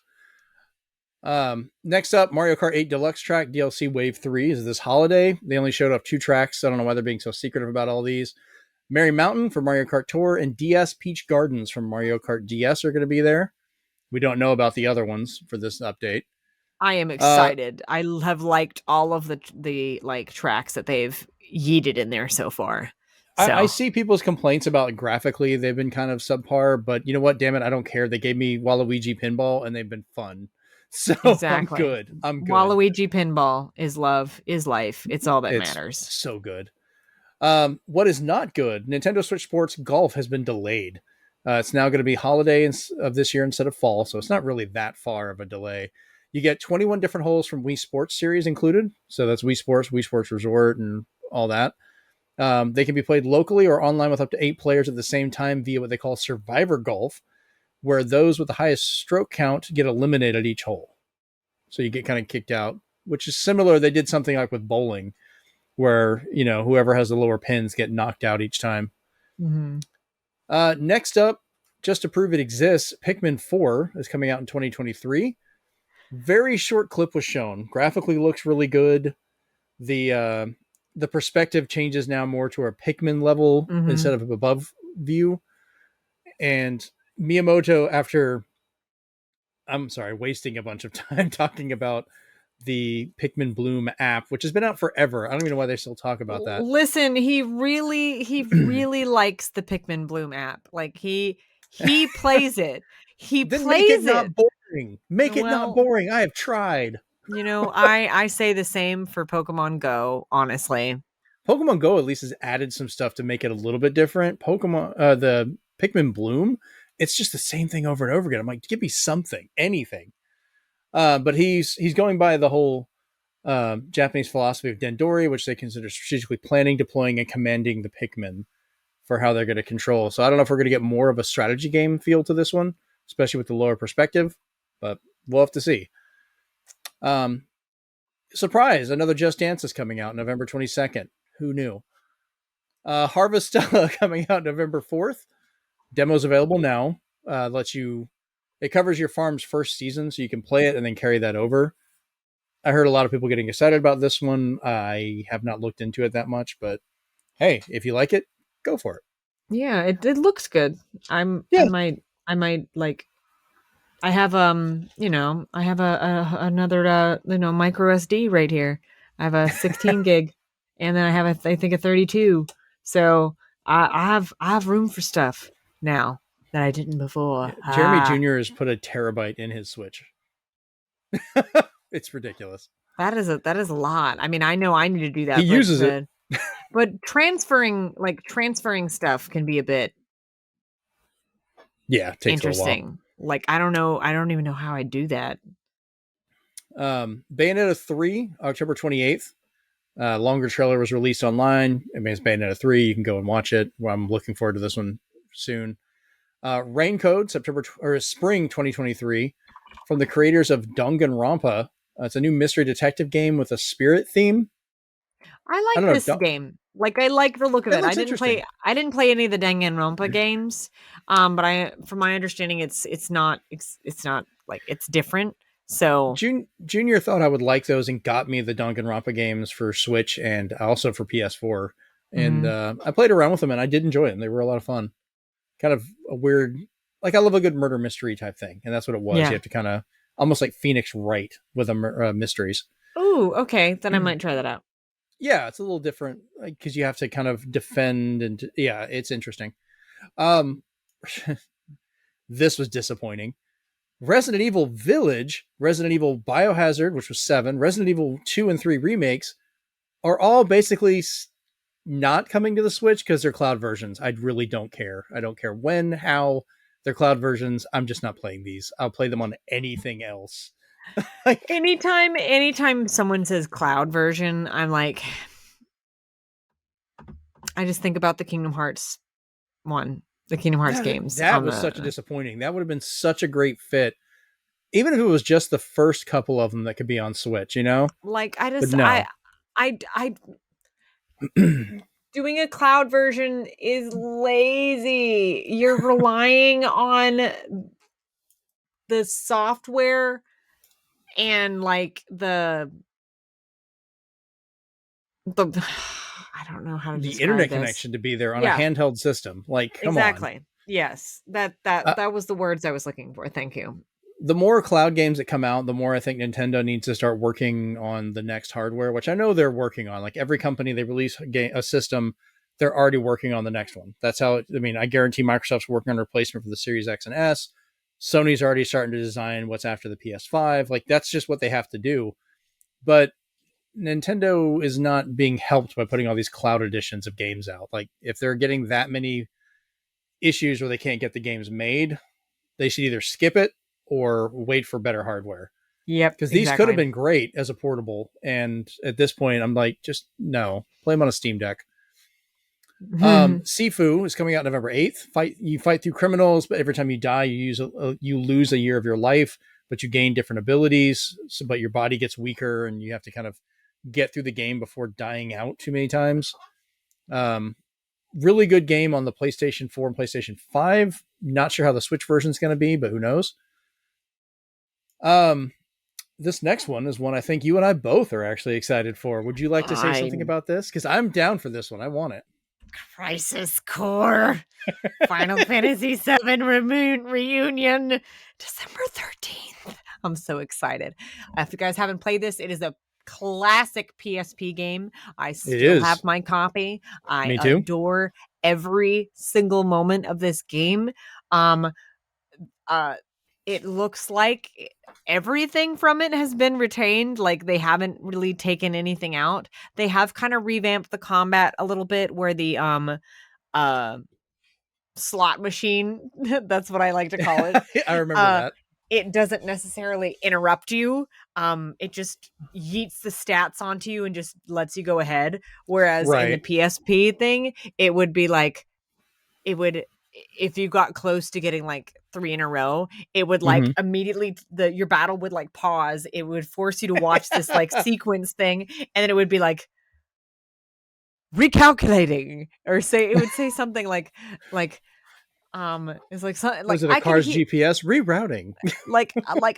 go. Next up, Mario Kart 8 Deluxe Track DLC Wave 3 is this holiday. They only showed off 2 tracks. I don't know why they're being so secretive about all these. Merry Mountain for Mario Kart Tour and DS Peach Gardens from Mario Kart DS are going to be there. We don't know about the other ones for this update. I am excited. I have liked all of the like tracks that they've yeeted in there so far. So. I see people's complaints about graphically they've been kind of subpar, but you know what? Damn it, I don't care. They gave me Waluigi Pinball and they've been fun. So exactly. I'm good. Waluigi Pinball is love, is life. It's all that matters. So good. What is not good? Nintendo Switch Sports Golf has been delayed. It's now going to be holiday of this year instead of fall, so it's not really that far of a delay. You get 21 different holes from Wii Sports series included. So that's Wii Sports Resort, and all that. They can be played locally or online with up to 8 players at the same time via what they call Survivor Golf, where those with the highest stroke count get eliminated each hole. So you get kind of kicked out, which is similar. They did something like with bowling, where whoever has the lower pins get knocked out each time. Mm-hmm. Next up, just to prove it exists, Pikmin 4 is coming out in 2023. Very short clip was shown. Graphically looks really good. The perspective changes now more to a Pikmin level instead of above view. And Miyamoto, after wasting a bunch of time talking about the Pikmin Bloom app, which has been out forever. I don't even know why they still talk about that. Listen, he really likes the Pikmin Bloom app. Like he plays it. He then plays make it. Not boring. Make it not boring. I have tried. I say the same for Pokemon Go, honestly. Pokemon Go at least has added some stuff to make it a little bit different. The Pikmin Bloom, it's just the same thing over and over again. I'm like, give me something, anything. But he's going by the whole Japanese philosophy of Dendori, which they consider strategically planning, deploying, and commanding the Pikmin for how they're going to control. So I don't know if we're going to get more of a strategy game feel to this one, especially with the lower perspective, but we'll have to see. Surprise, another Just Dance is coming out November 22nd. Who knew? Harvestella coming out November 4th. Demo's available now. It covers your farm's first season, so you can play it and then carry that over. I heard a lot of people getting excited about this one. I have not looked into it that much, but hey, if you like it, go for it. Yeah, it looks good. I might like. I have I have another micro SD right here. I have a 16 gig, and then I have I think a 32. So I have room for stuff now that I didn't before. Yeah, Jeremy Jr. has put a terabyte in his Switch. It's ridiculous. That is a lot. I mean, I know I need to do that. He uses it. But transferring stuff can be a bit takes interesting. A while. Like I don't even know how I do that. Bayonetta 3, October 28th. Longer trailer was released online. I mean, it's Bayonetta 3. You can go and watch it. Well, I'm looking forward to this one soon. Rain Code, Spring 2023, from the creators of Danganronpa. It's a new mystery detective game with a spirit theme. I like this game. Like I like the look of it. I didn't play any of the Danganronpa games. But from my understanding, it's not like it's different. So Junior thought I would like those and got me the Danganronpa games for Switch and also for PS4. And mhm. I played around with them and I did enjoy them. They were a lot of fun. Kind of a weird, like I love a good murder mystery type thing, and that's what it was. You Yeah. have to kind of almost like Phoenix Wright with a mysteries. Ooh, okay. Then I might try that out. Yeah, it's a little different because you have to kind of defend and yeah, it's interesting. Um, this was disappointing. Resident Evil Village, Resident Evil Biohazard, which was 7, Resident Evil 2 and 3 remakes are all basically not coming to the Switch because they're cloud versions. I really don't care. I don't care when, how they're cloud versions. I'm just not playing these. I'll play them on anything else. Like, Anytime someone says cloud version, I'm like, I just think about the Kingdom Hearts the Kingdom Hearts games. that was such a disappointing. That would have been such a great fit. Even if it was just the first couple of them that could be on Switch, you know? like But no. I doing a cloud version is lazy. You're relying on the software and like the I don't know how to The describe internet this. connection to be there on a Yeah. handheld system. Like, come Exactly. Yes. That on. that was the words I was looking for. Thank you. The more cloud games that come out, the more I think Nintendo needs to start working on the next hardware, which I know they're working on. Like every company they release a system, they're already working on the next one. That's how I mean, I guarantee Microsoft's working on a replacement for the Series X and S. Sony's already starting to design what's after the PS5. Like that's just what they have to do. But Nintendo is not being helped by putting all these cloud editions of games out. Like if they're getting that many issues where they can't get the games made, they should either skip it or wait for better hardware. Yep. Because these could have been great as a portable. And at this point, I'm like, just no, play them on a Steam Deck. Sifu is coming out November 8th. You fight through criminals, but every time you die, you lose a year of your life, but you gain different abilities. So, but your body gets weaker, and you have to kind of get through the game before dying out too many times. Really good game on the PlayStation 4 and PlayStation 5. Not sure how the Switch version is going to be, but who knows? This next one is one I think you and I both are actually excited for. Would you like to say something about this? Because I'm down for this one. I want it. Crisis Core Final Fantasy VII Reunion December 13th. I'm so excited. If you guys haven't played this, it is a classic PSP game. I still have my copy. I adore every single moment of this game. It looks like everything from it has been retained. Like they haven't really taken anything out. They have kind of revamped the combat a little bit where the slot machine, that's what I like to call it. I remember that. It doesn't necessarily interrupt you. It just yeets the stats onto you and just lets you go ahead. Whereas in the PSP thing, it would be like, if you got close to getting like 3 in a row, it would like immediately your battle would like pause. It would force you to watch this like sequence thing, and then it would be like recalculating, or it would say something like it's like something like was it a car's GPS rerouting? like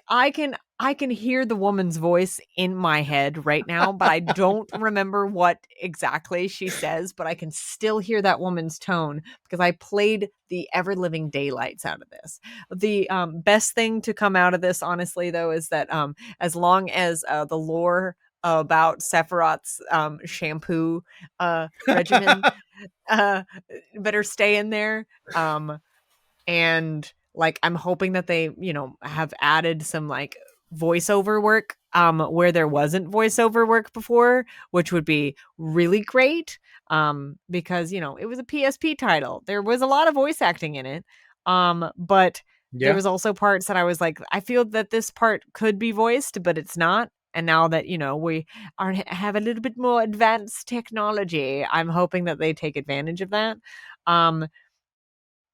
I can hear the woman's voice in my head right now, but I don't remember what exactly she says, but I can still hear that woman's tone because I played the ever living daylights out of this. The best thing to come out of this, honestly, though, is that as long as the lore about Sephiroth's shampoo regimen better stay in there. And like I'm hoping that they, have added some like voiceover work where there wasn't voiceover work before, which would be really great. Because it was a PSP title. There was a lot of voice acting in it. But there was also parts that I was like, I feel that this part could be voiced, but it's not. And now that, we have a little bit more advanced technology, I'm hoping that they take advantage of that.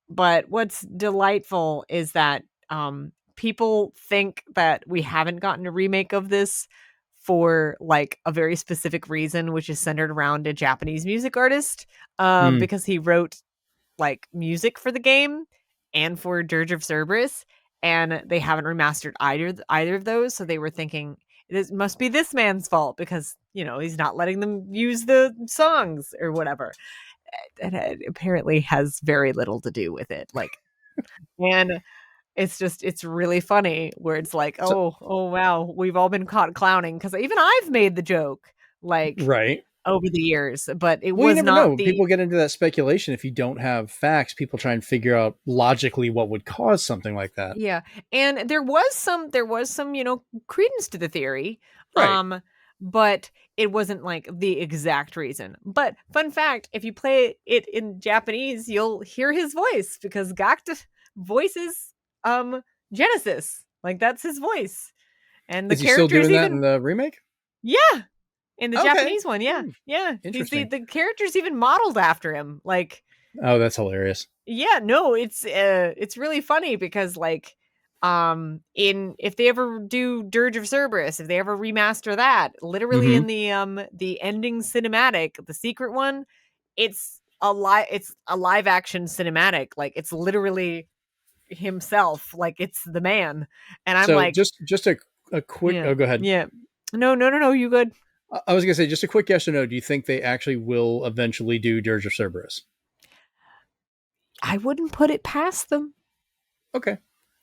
But what's delightful is that people think that we haven't gotten a remake of this for like a very specific reason, which is centered around a Japanese music artist because he wrote like music for the game and for Dirge of Cerberus. and they haven't remastered either of those. So they were thinking it must be this man's fault because he's not letting them use the songs or whatever. And it apparently has very little to do with it. Like, and it's really funny where it's like, So, oh wow, we've all been caught clowning because even I've made the joke like right. over the years, but it Well, you was never not know. the People get into that speculation. If you don't have facts, people try and figure out logically what would cause something like that. yeah. And there was some credence to the theory. Right. But it wasn't like the exact reason. But fun fact, if you play it in Japanese, you'll hear his voice because Gackt voices Genesis. Like that's his voice. And the Is he still characters doing that even in the remake? yeah, in the Okay. Japanese one, yeah. Yeah. Interesting. The characters even modeled after him. Like Oh, that's hilarious. yeah, no, it's really funny because like in if they ever do Dirge of Cerberus, if they ever remaster that, literally Mm-hmm. in the ending cinematic, the secret one, it's a live action cinematic. Like it's literally himself, like it's the man. And I'm So like, just a quick. yeah. Oh, go ahead. Yeah. No, you good. I was gonna say just a quick yes or no. Do you think they actually will eventually do Dirge of Cerberus? I wouldn't put it past them. Okay.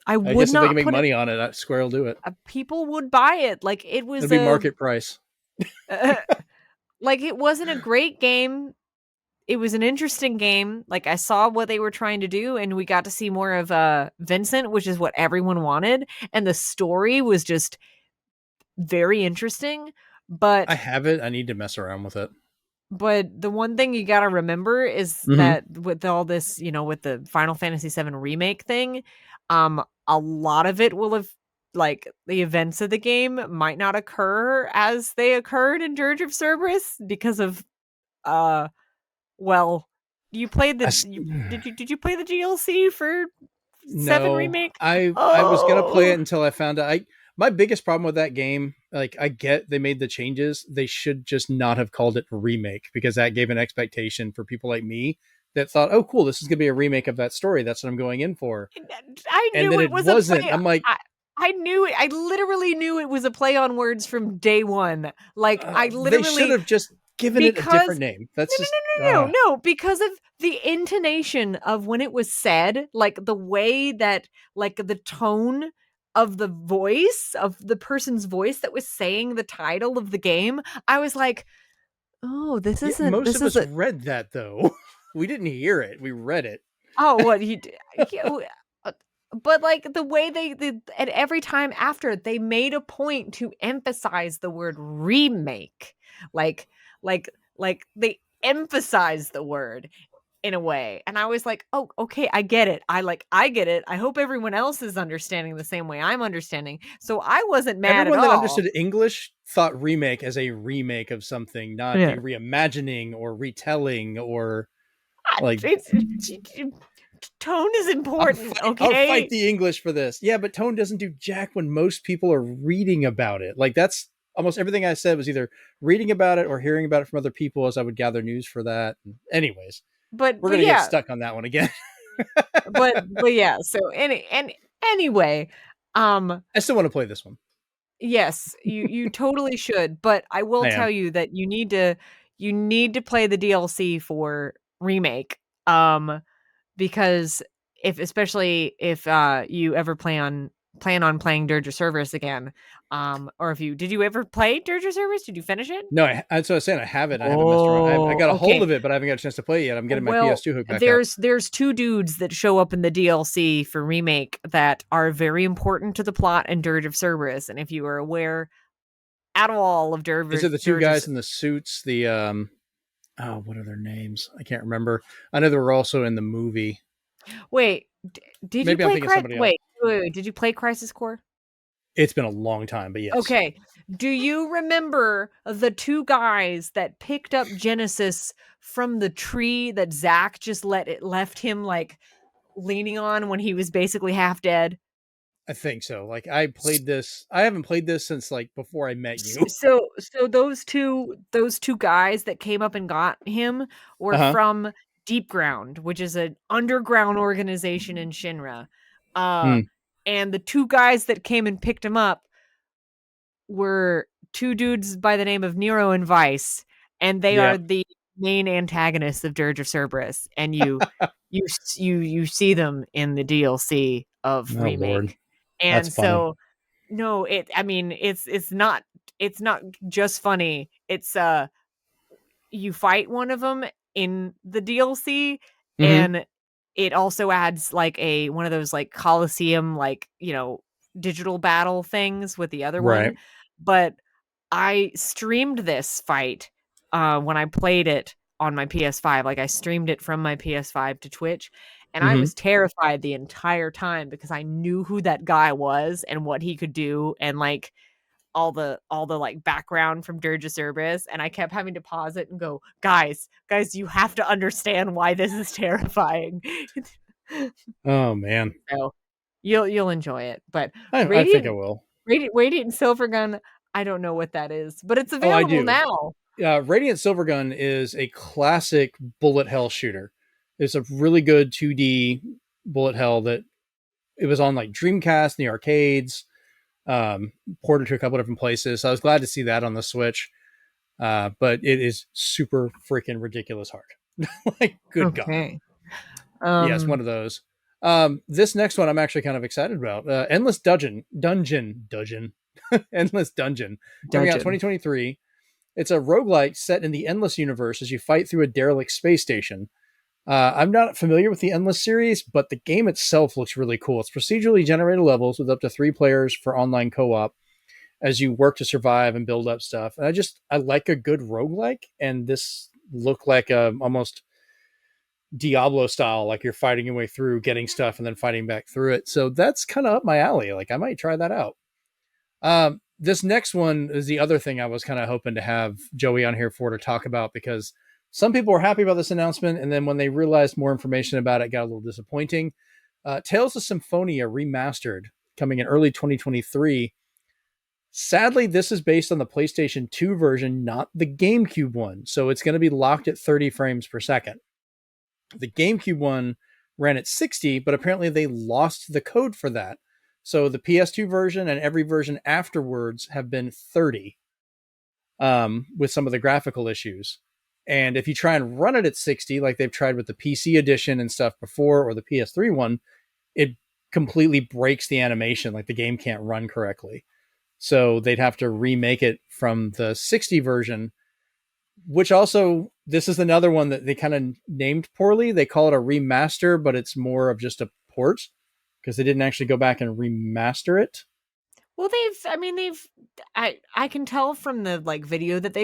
I I would guess if they can not make put money on it, Square will do it. people would buy it. Like it was It'll be market price. like it wasn't a great game. It was an interesting game. Like I saw what they were trying to do and we got to see more of Vincent, which is what everyone wanted, and the story was just very interesting, I but have it. I need to mess around with it. the one thing you got to remember is Mm-hmm. that with all this, with the Final Fantasy VII remake thing, a lot of it will have like the events of the game might not occur as they occurred in Dirge of Cerberus because of well, you played I the s- did you play the DLC for 7 no, remake? I was gonna play it Oh, until I found out. My biggest problem with that game, like I get they made the changes, they should just not have called it remake because that gave an expectation for people like me that thought, oh, cool, this is gonna be a remake of that story. That's what I'm going in for. I And knew then it it was a wasn't. play. I'm like, I knew it. I literally knew it was a play on words from day one. Like I they should literally have just given it a because different name. no, That's no, just no, no, no, no, because of the intonation of when it was said, like the way that, like the tone of the voice of the person's voice that was saying the title of the game. I was like, oh, this yeah, isn't. most This of is us a. read that though. We didn't hear it. We read it. Oh, what he did. Yeah, but like the way they and every time after they made a point to emphasize the word remake, like like they emphasized the word in a way, and I was like, oh, okay, I get it. I get it. I hope everyone else is understanding the same way I'm understanding, so I wasn't mad at Everyone that all. understood English thought remake as a remake of something, not a Yeah. reimagining or retelling or like Tone is important, I'll fight okay. the English for this. Yeah, but tone doesn't do jack when most people are reading about it. Like that's almost everything I said was either reading about it or hearing about it from other people as I would gather news for that. Anyways, we're But gonna get yeah, stuck on that one again. but yeah, so anyway, um I still want to play this one. yes, you totally should, but I will I tell am. you that you need to play the DLC for remake, because if especially if, you ever plan on playing Dirge of Cerberus again, or if you did you ever play Dirge of Cerberus? Did you finish it? No, that's what I was saying. I haven't. I haven't messed around. I Oh, got a hold okay. of it, but I haven't got a chance to play it yet. I'm getting my Well, PS2 hook back up. there's 2 dudes that show up in the DLC for remake that are very important to the plot in Dirge of Cerberus, and if you are aware at all of Is it the two Dirge of guys in the suits? The oh, what are their names? I can't remember. I know they were also in the movie. Wait, did you Maybe I'm play thinking of somebody else. wait, did you play Crisis Core? It's been a long time, but yes. Okay. Do you remember the 2 guys that picked up Genesis from the tree that Zach just left him like leaning on when he was basically half dead? I think so. Like I played this. I haven't played this since like before I met you. So those two guys that came up and got him were Uh-huh. from Deep Ground, which is an underground organization in Shinra. Uh Hmm. and the two guys that came and picked him up were two dudes by the name of Nero and Vice, and they are Yep. the main antagonists of Dirge of Cerberus, and you see them in the DLC of Oh Lord, Remake. that's And funny. so no, I mean it's not just funny. It's you fight one of them in the DLC, Hmm. and it also adds like a one of those like Coliseum like, digital battle things with the other one. Right. But I streamed this fight when I played it on my PS5. Like I streamed it from my PS5 to Twitch, and I Hmm. was terrified the entire time because I knew who that guy was and what he could do, and like all the like background from Dirge of Cerberus, and I kept having to pause it and go, guys, you have to understand why this is terrifying. Oh man, So you'll enjoy it. But I think I Radiant will. Radiant Silvergun, I don't know what that is, but it's Oh, I available do. now. Radiant Silvergun is a classic bullet hell shooter. It's a really good 2D bullet hell that it was on like Dreamcast in the arcades, ported to a couple different places. So I was glad to see that on the Switch. But it is super freaking ridiculous hard. Like, good God. Okay. Yeah, it's one of those. This next one I'm actually kind of excited about. Endless Dungeon. Endless Dungeon. Coming out Dungeon. 2023. It's a roguelike set in the Endless universe as you fight through a derelict space station. I'm not familiar with the Endless series, but the game itself looks really cool. It's procedurally generated levels with up to 3 players for online co-op as you work to survive and build up stuff. And I like a good roguelike, and this looked like a almost Diablo style, like you're fighting your way through, getting stuff, and then fighting back through it. So that's kind of up my alley. Like I might try that out. This next one is the other thing I was kind of hoping to have Joey on here for to talk about, because some people were happy about this announcement, and then when they realized more information about it, got a little disappointing. Tales of Symphonia Remastered, coming in early 2023. Sadly, this is based on the PlayStation 2 version, not the GameCube one, so it's going to be locked at 30 frames per second. The GameCube one ran at 60, but apparently they lost the code for that. So the PS2 version and every version afterwards have been 30, with some of the graphical issues. And if you try and run it at 60, like they've tried with the PC edition and stuff before, or the PS3 one, it completely breaks the animation. Like the game can't run correctly. So they'd have to remake it from the 60 version, which also, this is another one that they kind of named poorly. They call it a remaster, but it's more of just a port because they didn't actually go back and remaster it. Well, I can tell from the like video that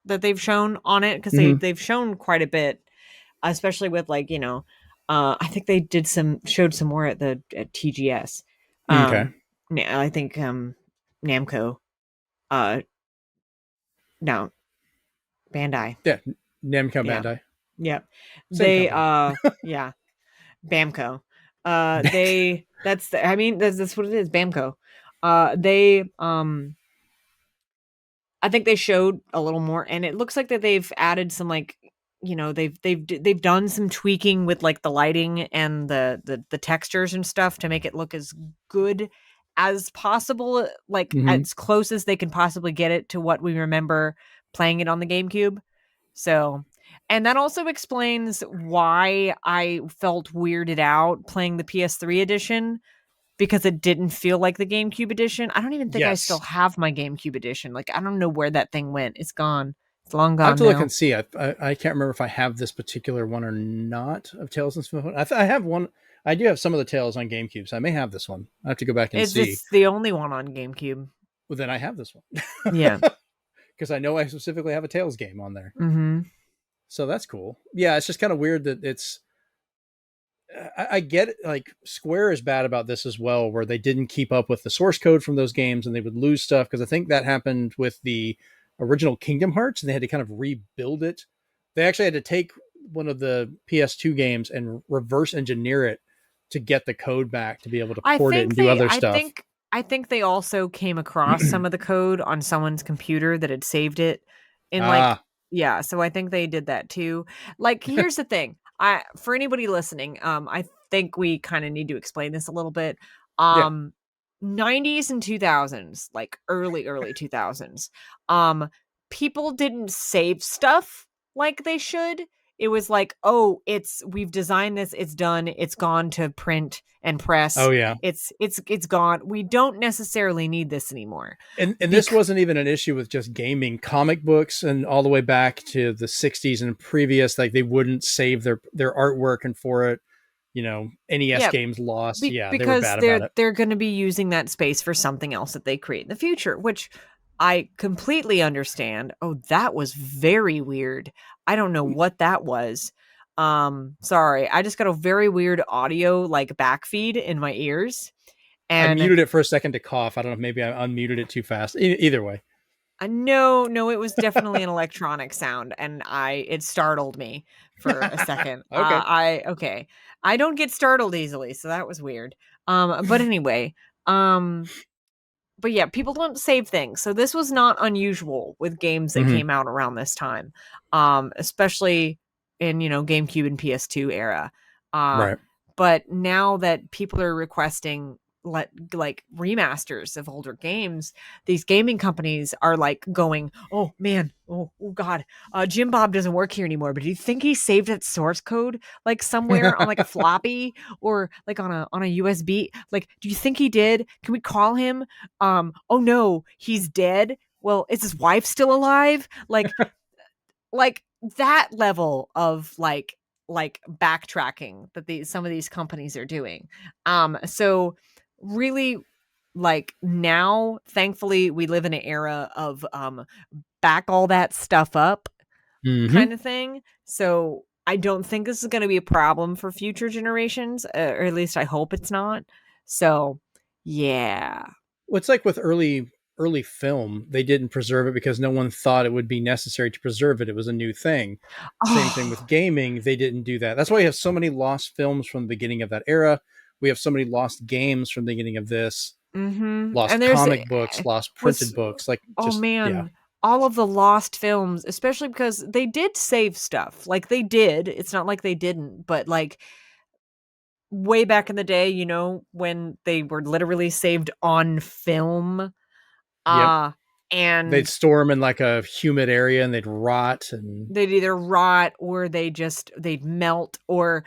that they've shown on it, because Mm-hmm. they've shown quite a bit, especially with like, I think they showed some more at TGS. Okay. I think Namco, uh no, Bandai. Yeah. Namco Yeah. Bandai. Yep. Same They company. yeah, Bamco. That's what it is, Bamco. They I think they showed a little more, and it looks like that they've added some like, they've done some tweaking with like the lighting and the textures and stuff to make it look as good as possible, like Mm-hmm. as close as they can possibly get it to what we remember playing it on the GameCube. So, and that also explains why I felt weirded out playing the PS3 edition, because it didn't feel like the GameCube edition. I don't even think I still Yes. have my GameCube edition. Like, I don't know where that thing went. It's gone. It's long I have gone to look now. and see. I can't remember if I have this particular one or not of Tales and Symphonia. I have one. I do have some of the Tales on GameCube, so I may have this one. I have to go back and see. It's the only one on GameCube. Well, then I have this one Yeah. because I know I specifically have a Tales game on there. Mm-hmm. So that's cool. Yeah, it's just kind of weird that it's. I get it. Like Square is bad about this as well, where they didn't keep up with the source code from those games and they would lose stuff, because I think that happened with the original Kingdom Hearts and they had to kind of rebuild it. They actually had to take one of the PS2 games and reverse engineer it to get the code back to be able to port it and do other stuff. I think they also came across some of the code on someone's computer that had saved it in like, Ah, yeah, so I think they did that too. Like, here's the thing. For anybody listening, I think we kind of need to explain this a little bit. Yeah. 90s and 2000s, like early 2000s, um people didn't save stuff like they should. It was like, oh, we've designed this, it's done, it's gone to print and press, Oh yeah. it's gone, we don't necessarily need this anymore. And this wasn't even an issue with just gaming. Comic books and all the way back to the 60s and previous, like they wouldn't save their artwork, and for it, NES Yeah, games lost. Yeah, they were because bad about it. they're going to be using that space for something else that they create in the future, which I completely understand. Oh, that was very weird. I don't know what that was. Sorry, I just got a very weird audio like backfeed in my ears, I and muted it for a second to cough. I don't know, maybe I unmuted it too fast. Either way. no, it was definitely an electronic sound, and it startled me for a second. Okay. Okay, I don't get startled easily, so that was weird. But anyway, um, but yeah, people don't save things, so this was not unusual with games that Mhm. came out around this time, especially in GameCube and PS2 era. Uh, Right. but now that people are requesting like remasters of older games, these gaming companies are like going, "Oh man, oh god, Jim Bob doesn't work here anymore. But do you think he saved that source code like somewhere on like a floppy or like on a USB? Like, do you think he did? Can we call him? Oh no, he's dead. Well, is his wife still alive? Like that level of like backtracking that some of these companies are doing. So really, like, now thankfully we live in an era of back all that stuff up Mhm. kind of thing. So I don't think this is going to be a problem for future generations, or at least I hope it's not. So yeah. Well, it's like with early film, they didn't preserve it because no one thought it would be necessary to preserve it. It was a new thing. Same thing with Oh. gaming, they didn't do that. That's why we have so many lost films from the beginning of that era. We have so many lost games from the beginning of this, And lost there's comic books, lost printed was books, like oh just yeah. man, all of the lost films, especially because they did save stuff. Like they did. It's not like they didn't, but like way back in the day, when they were literally saved on film. Yep. Uh They'd and store them in like a humid area and they'd rot and they'd either rot or they'd melt, or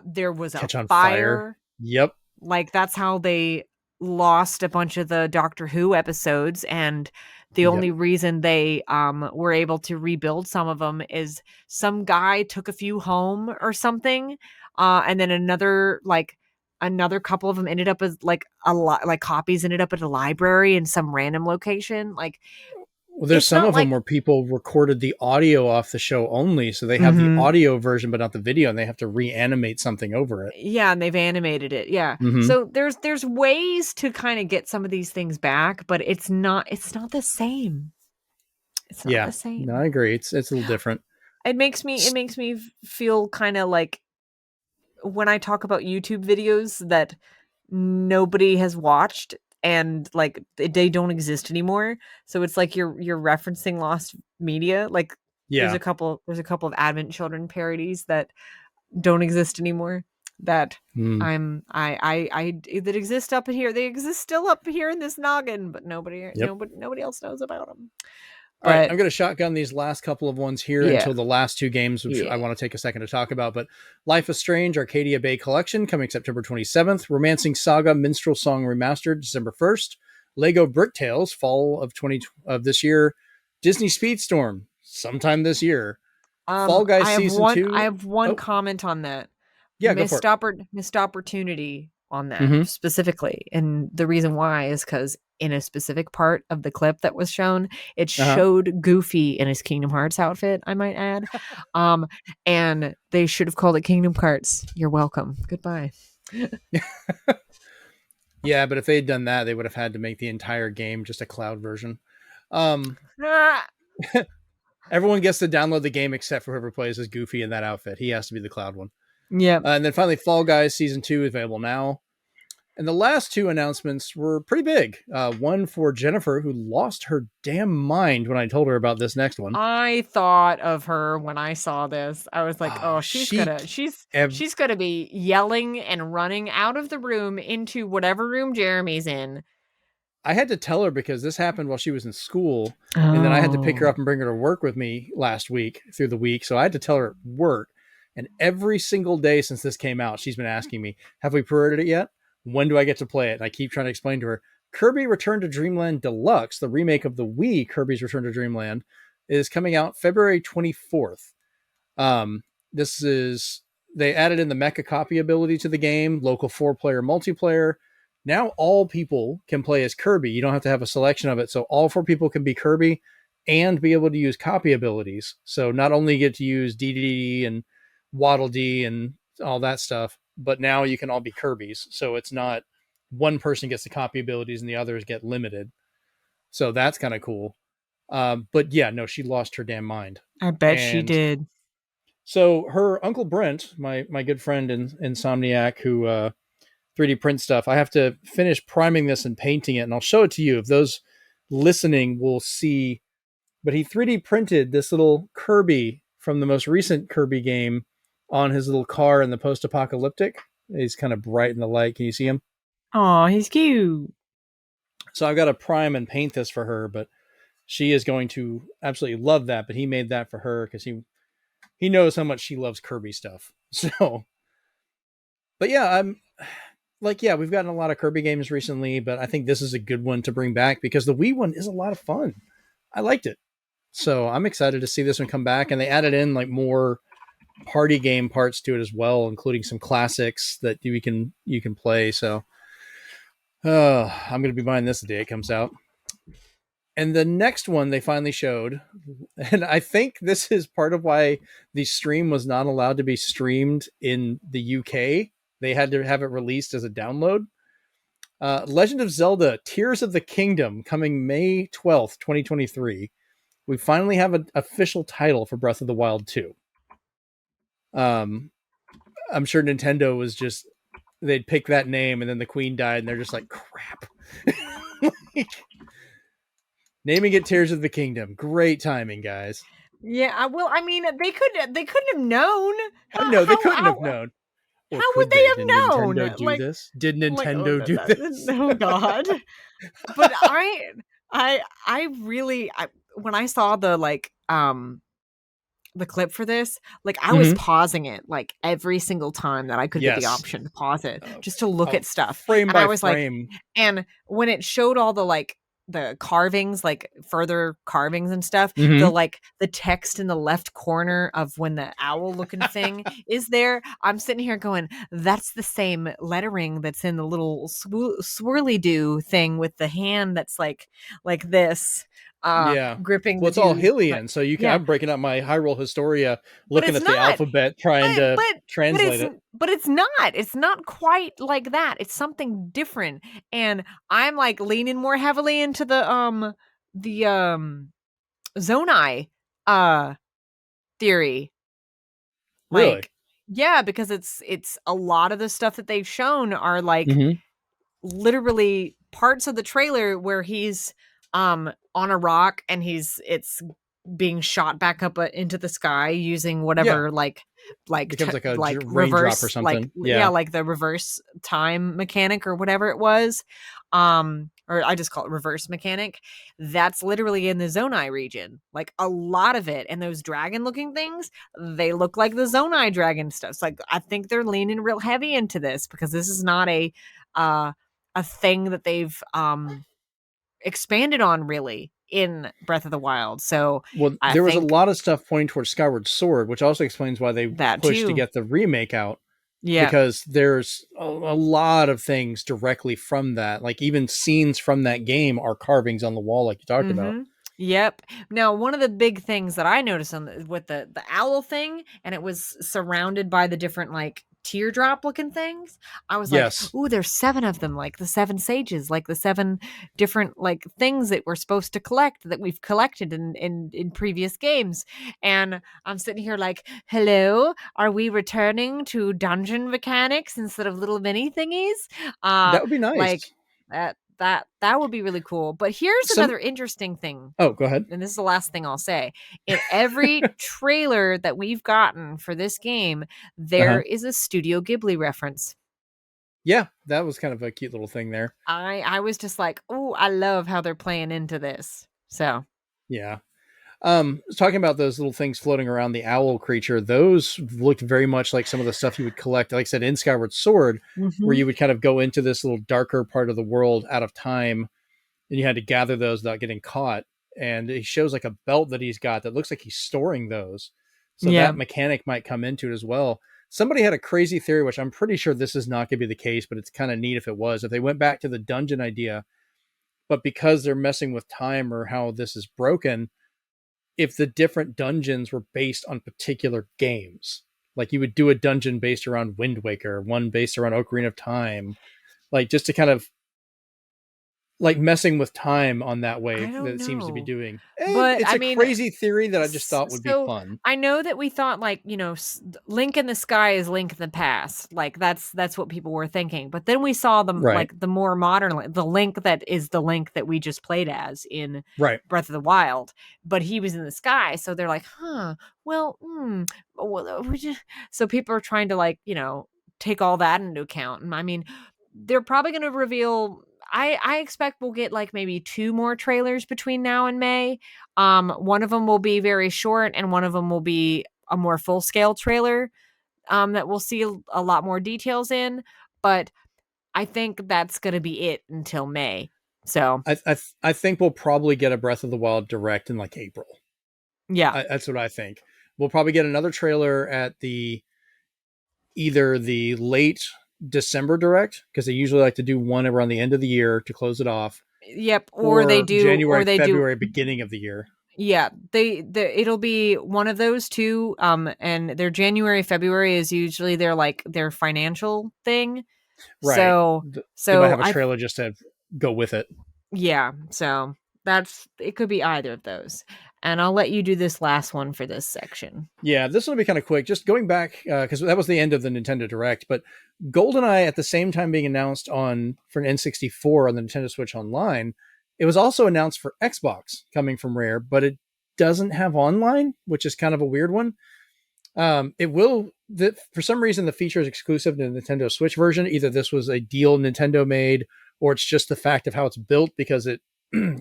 there was a catch on fire. fire. Yep. Like, that's how they lost a bunch of the Doctor Who episodes, and the Yep. only reason they, were able to rebuild some of them is some guy took a few home or something, and then another couple of them ended up as, like, a lot like, copies ended up at a library in some random location, like, Well, there's it's some not of them like where people recorded the audio off the show only, so they have the Mhm. audio version but not the video, and they have to reanimate something over it. Yeah, and they've animated it, yeah. Mhm. So there's ways to kinda get some of these things back, but it's not the same. It's not Yeah. the No, I same. agree. It's a little different. It makes me feel kinda like when I talk about YouTube videos that nobody has watched and, like, they don't exist anymore. So it's like you're referencing lost media. Like, Yeah. there's a couple of Advent Children parodies that don't exist anymore that Mm. that exist up in here. They exist still up here in this noggin, but Yep. nobody else knows about them. All right, But I'm going to shotgun these last couple of ones here yeah, until the last two games, which yeah. I want to take a second to talk about. But Life is Strange Arcadia Bay Collection coming September 27th. Romancing Saga Minstrel Song Remastered December 1st. Lego Brick Tales fall of this year. Disney Speedstorm sometime this year. Fall Guys Season I 2. have one Oh, comment on that. yeah, go for it. Missed opportunity on that Mm-hmm. specifically, and the reason why is because in a specific part of the clip that was shown, it Uh-huh. showed Goofy in his Kingdom Hearts outfit, I might add. Um, and they should have called it Kingdom Hearts. You're welcome. Goodbye. Yeah, but if they had done that, they would have had to make the entire game just a cloud version. Um, Ah, Everyone gets to download the game except for whoever plays as Goofy in that outfit. He has to be the cloud one. yep. And then finally, Fall Guys Season 2 is available now. And the last two announcements were pretty big. One for Jennifer, who lost her damn mind when I told her about this next one. I thought of her when I saw this. I was like, "Oh, She, she's gonna be yelling and running out of the room into whatever room Jeremy's in." I had to tell her because this happened while she was in school, and then I had to pick her Oh. up and bring her to work with me last week through the week. So I had to tell her at work. And every single day since this came out, she's been asking me, "Have we pre-ordered it yet? When do I get to play it?" And I keep trying to explain to her, Kirby Return to Dreamland Deluxe, the remake of the Wii Kirby's Return to Dreamland, is coming out February 24th. This is they added in the mecha copy ability to the game, local 4-player multiplayer. Now all people can play as Kirby. You don't have to have a selection of it. So all 4 people can be Kirby and be able to use copy abilities. So not only get to use DDD and Waddle Dee and all that stuff, but now you can all be Kirby's. So it's not one person gets the copy abilities and the others get limited. So that's kind of cool. But yeah, no, she lost her damn mind. I bet she And did. so her uncle Brent, my good friend in Insomniac, who 3D print stuff, I have to finish priming this and painting it, and I'll show it to you. If those listening will see, but he 3D printed this little Kirby from the most recent Kirby game on his little car in the post-apocalyptic. He's kind of bright in the light. Can you see him? Oh, he's cute. So I've got to prime and paint this for her, but she is going to absolutely love that. But he made that for her because he knows how much she loves Kirby stuff. So, but yeah, I'm like, yeah, we've gotten a lot of Kirby games recently, but I think this is a good one to bring back because the Wii one is a lot of fun. I liked it. So I'm excited to see this one come back. And they added in like more party game parts to it as well, including some classics that you can play. So I'm going to be buying this the day it comes out. And the next one they finally showed, and I think this is part of why the stream was not allowed to be streamed in the UK. They had to have it released as a download. Legend of Zelda Tears of the Kingdom coming May 12th, 2023. We finally have an official title for Breath of the Wild 2. I'm sure Nintendo was just, they'd pick that name and then the Queen died and they're just like, crap. Like, naming it Tears of the Kingdom. Great timing, guys. Yeah, well, I mean, they couldn't have known. No, they couldn't have known. Or How would they have Did known? Nintendo do this? Did Nintendo oh, do this? Oh God! But I really, when I saw the the clip for this, like I was pausing it like every single time that I could get the option to pause it just to look at stuff. Frame and by I was frame. like, and when it showed all the carvings, like further carvings and stuff, the text in the left corner of when the owl looking thing is there, I'm sitting here going, that's the same lettering that's in the little swirly do thing with the hand that's like this. Gripping. Well, it's all Hylian, so you can. I'm breaking up my Hyrule Historia, looking at the alphabet, trying to translate it. But it's not. It's not quite like that. It's something different, and I'm like leaning more heavily into the Zonai theory. Really? Like, yeah, because it's a lot of the stuff that they've shown are like literally parts of the trailer where he's on a rock and it's being shot back up into the sky using whatever like becomes like a reverse or something. Like the reverse time mechanic or whatever it was, or I just call it reverse mechanic. That's literally in the Zonai region, like a lot of it. And those dragon looking things, they look like the Zonai dragon stuff. So like I think they're leaning real heavy into this because this is not a thing that they've expanded on really in Breath of the Wild. So there was a lot of stuff pointing towards Skyward Sword, which also explains why they pushed to get the remake out. Yeah, because there's a lot of things directly from that, like even scenes from that game are carvings on the wall, like you talked about. Yep. Now, one of the big things that I noticed with the owl thing, and it was surrounded by the different like teardrop looking things. I was like, Yes. ooh, there's 7 of them, like the 7 sages, like the 7 different like things that we're supposed to collect that we've collected in previous games. And I'm sitting here like, hello, are we returning to dungeon mechanics instead of little mini thingies? That would be Like nice. that would be really cool. But here's Some another interesting thing, Oh, go ahead. and this is the last thing I'll say. In every trailer that we've gotten for this game, there Uh-huh. is a Studio Ghibli reference. Yeah, that was kind of a cute little thing there. I was just like, oh, I love how they're playing into this. So Yeah. Talking about those little things floating around the owl creature, those looked very much like some of the stuff you would collect, like I said, in Skyward Sword, where mhm. you would kind of go into this little darker part of the world out of time, and you had to gather those without getting caught. And he shows like a belt that he's got that looks like he's storing those. So Yeah, that mechanic might come into it as well. Somebody had a crazy theory, which I'm pretty sure this is not going to be the case, but it's kind of neat if it was. If they went back to the dungeon idea, but because they're messing with time or how this is broken, if the different dungeons were based on particular games. Like you would do a dungeon based around Wind Waker, one based around Ocarina of Time, like just to kind of like messing with time on that way I that don't it seems to be know. doing. But It's I a mean, crazy theory that I just thought would be so fun. I know that we thought like, Link in the sky is Link in the past. Like that's what people were thinking. But then we saw them Right. like the more modern the Link that is the Link that we just played as in Right. Breath of the Wild, but he was in the sky. So they're like, huh, well, so people are trying to like, take all that into account. And I mean, they're probably going to reveal I expect we'll get like maybe 2 more trailers between now and May. One of them will be very short and one of them will be a more full-scale trailer that we'll see a lot more details in, but I think that's going to be it until May. So, I think we'll probably get a Breath of the Wild direct in like April. yeah. That's what I think. We'll probably get another trailer at the either the late December direct, because they usually like to do one around the end of the year to close it off, Yep, or or January, they do February, beginning of the year. yeah, it'll be one of those two and their January February is usually their financial thing. Right. So They might so have a I trailer just to go with it. Yeah, so that's it could be either of those. And I'll let you do this last one for this section. Yeah, this will be kind of quick. Just going back, because that was the end of the Nintendo Direct, but GoldenEye at the same time being announced on for an N64 on the Nintendo Switch Online, it was also announced for Xbox coming from Rare, but it doesn't have online, which is kind of a weird one. It will that for some reason the feature is exclusive to the Nintendo Switch version. Either this was a deal Nintendo made, or it's just the fact of how it's built because it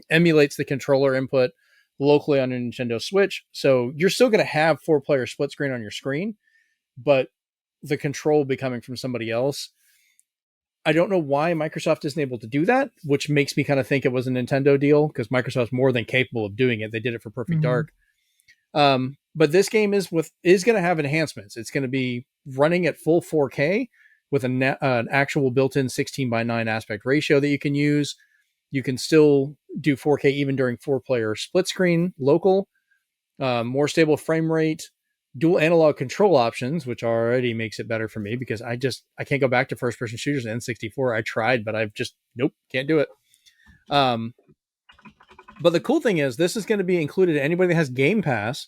emulates the controller input locally on a Nintendo Switch. So you're still going to have 4-player split screen on your screen, but the control will be coming from somebody else. I don't know why Microsoft isn't able to do that, which makes me kind of think it was a Nintendo deal because Microsoft's more than capable of doing it. They did it for Perfect Mhm. Dark. But this game is going to have enhancements. It's going to be running at full 4K with an actual built-in 16:9 aspect ratio that you can use. You can still do 4K even during 4-player split screen local. More stable frame rate, dual analog control options, which already makes it better for me because I can't go back to first-person shooters in N64. I tried, but I've just nope, can't do it. But the cool thing is this is going to be included to anybody that has Game Pass.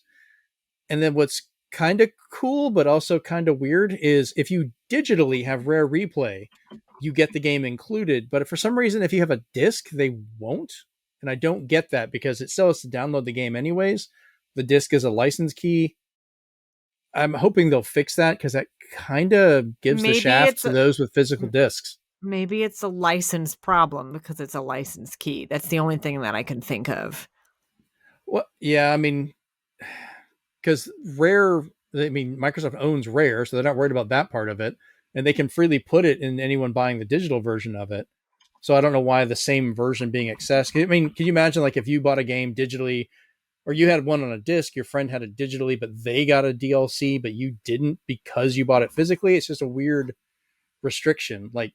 And then what's kind of cool, but also kind of weird, is if you digitally have Rare Replay, you get the game included. But if for some reason, if you have a disc, they won't. And I don't get that because it still has to download the game anyways. The disc is a license key. I'm hoping they'll fix that because that kind of gives the Maybe shaft it's to a those with physical discs. maybe it's a license problem because it's a license key. That's the only thing that I can think of. Well, yeah, I mean, because Microsoft owns Rare, so they're not worried about that part of it, and they can freely put it in anyone buying the digital version of it. So I don't know why the same version being accessed. I mean, can you imagine like if you bought a game digitally, or you had one on a disc, your friend had it digitally, but they got a DLC, but you didn't because you bought it physically? It's just a weird restriction. Like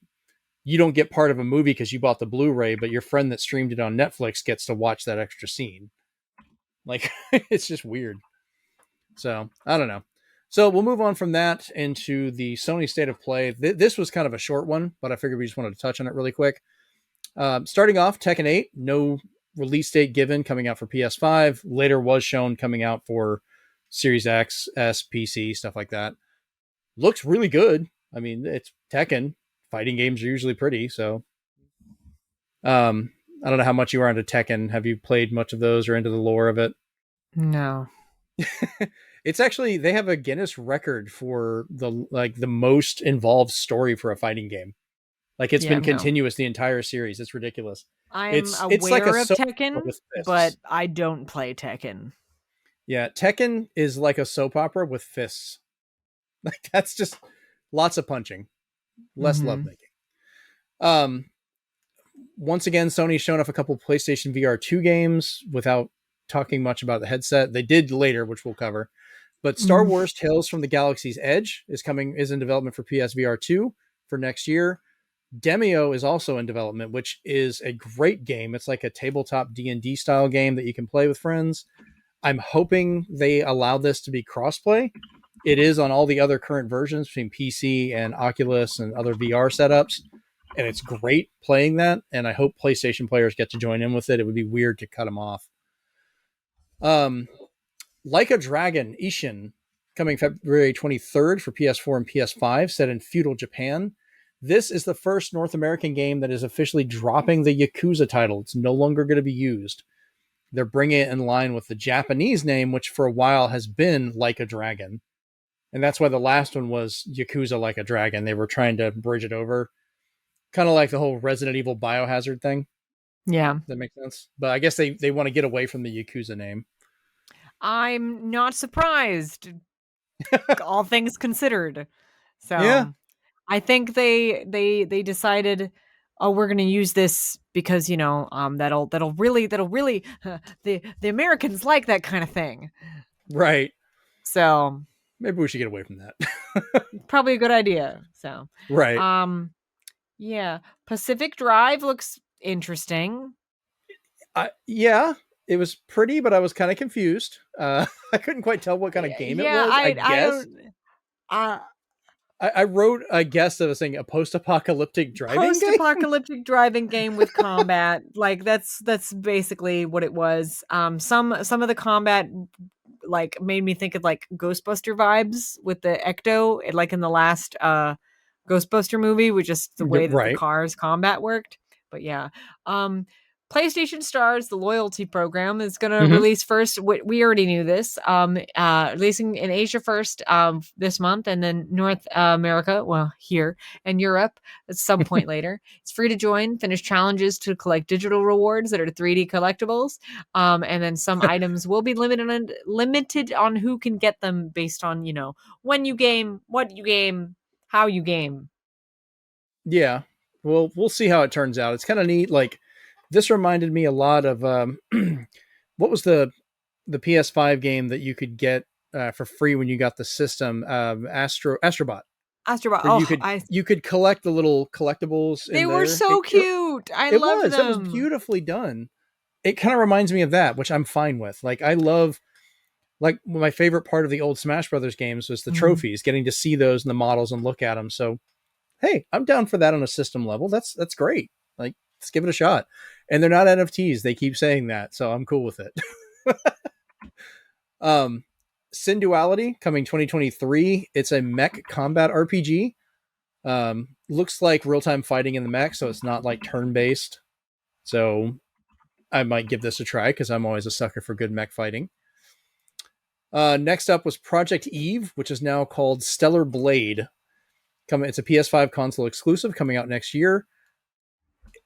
you don't get part of a movie because you bought the Blu-ray, but your friend that streamed it on Netflix gets to watch that extra scene. Like it's just weird. So I don't know. So we'll move on from that into the Sony State of Play. This was kind of a short one, but I figured we just wanted to touch on it really quick. Starting off, Tekken 8, no release date given, coming out for PS5. Later was shown coming out for Series X, S, PC, stuff like that. Looks really good. I mean, it's Tekken. Fighting games are usually pretty, so I don't know how much you are into Tekken. Have you played much of those or into the lore of it? No. It's actually, they have a Guinness record for the most involved story for a fighting game. Like it's been continuous the entire series. It's ridiculous. I'm It's like aware a of Tekken, with fists. but I don't play Tekken. Yeah, Tekken is like a soap opera with fists. Like that's just lots of punching, less lovemaking. Once again, Sony's shown off a couple of PlayStation VR 2 games without talking much about the headset. They did later, which we'll cover. But Star Wars Tales from the Galaxy's Edge is in development for PSVR 2 for next year. Demio is also in development, which is a great game. It's like a tabletop D&D style game that you can play with friends. I'm hoping they allow this to be crossplay. It is on all the other current versions between PC and Oculus and other VR setups. And it's great playing that. And I hope PlayStation players get to join in with it. It would be weird to cut them off. Like a Dragon, Ishin, coming February 23rd for PS4 and PS5, set in feudal Japan. This is the first North American game that is officially dropping the Yakuza title. It's no longer going to be used. They're bringing it in line with the Japanese name, which for a while has been Like a Dragon. And that's why the last one was Yakuza Like a Dragon. They were trying to bridge it over. Kind of like the whole Resident Evil Biohazard thing. Yeah. That makes sense. But I guess they want to get away from the Yakuza name. I'm not surprised, all things considered. So yeah. I think they decided, oh, we're going to use this because, that'll really the Americans like that kind of thing. Right. So maybe we should get away from that. Probably a good idea. So, right. Yeah. Pacific Drive looks interesting. Yeah. It was pretty, but I was kind of confused. I couldn't quite tell what kind of game it was. I guess. I wrote a guess that was saying a post-apocalyptic driving driving game with combat. Like that's basically what it was. Some of the combat like made me think of like Ghostbuster vibes with the Ecto, like in the last Ghostbuster movie, with just the way that the cars combat worked. But yeah. PlayStation Stars, the loyalty program, is going to release first. We already knew this. Releasing in Asia first this month, and then North America, well, here, and Europe at some point later. It's free to join. Finish challenges to collect digital rewards that are 3D collectibles. And then some items will be limited on who can get them based on, when you game, what you game, how you game. Yeah. Well, we'll see how it turns out. It's kind of neat. Like, this reminded me a lot of what was the PS5 game that you could get for free when you got the system? Astrobot. Astrobot. You could collect the little collectibles. They were so cute. I loved them. It was beautifully done. It kind of reminds me of that, which I'm fine with. Like I love, like my favorite part of the old Smash Brothers games was the trophies, getting to see those and the models and look at them. So, hey, I'm down for that on a system level. That's great. Like, let's give it a shot. And they're not NFTs. They keep saying that, so I'm cool with it. Sin Duality coming 2023. It's a mech combat RPG. Looks like real-time fighting in the mech, so it's not like turn-based. So I might give this a try because I'm always a sucker for good mech fighting. Next up was Project Eve, which is now called Stellar Blade. It's a PS5 console exclusive coming out next year.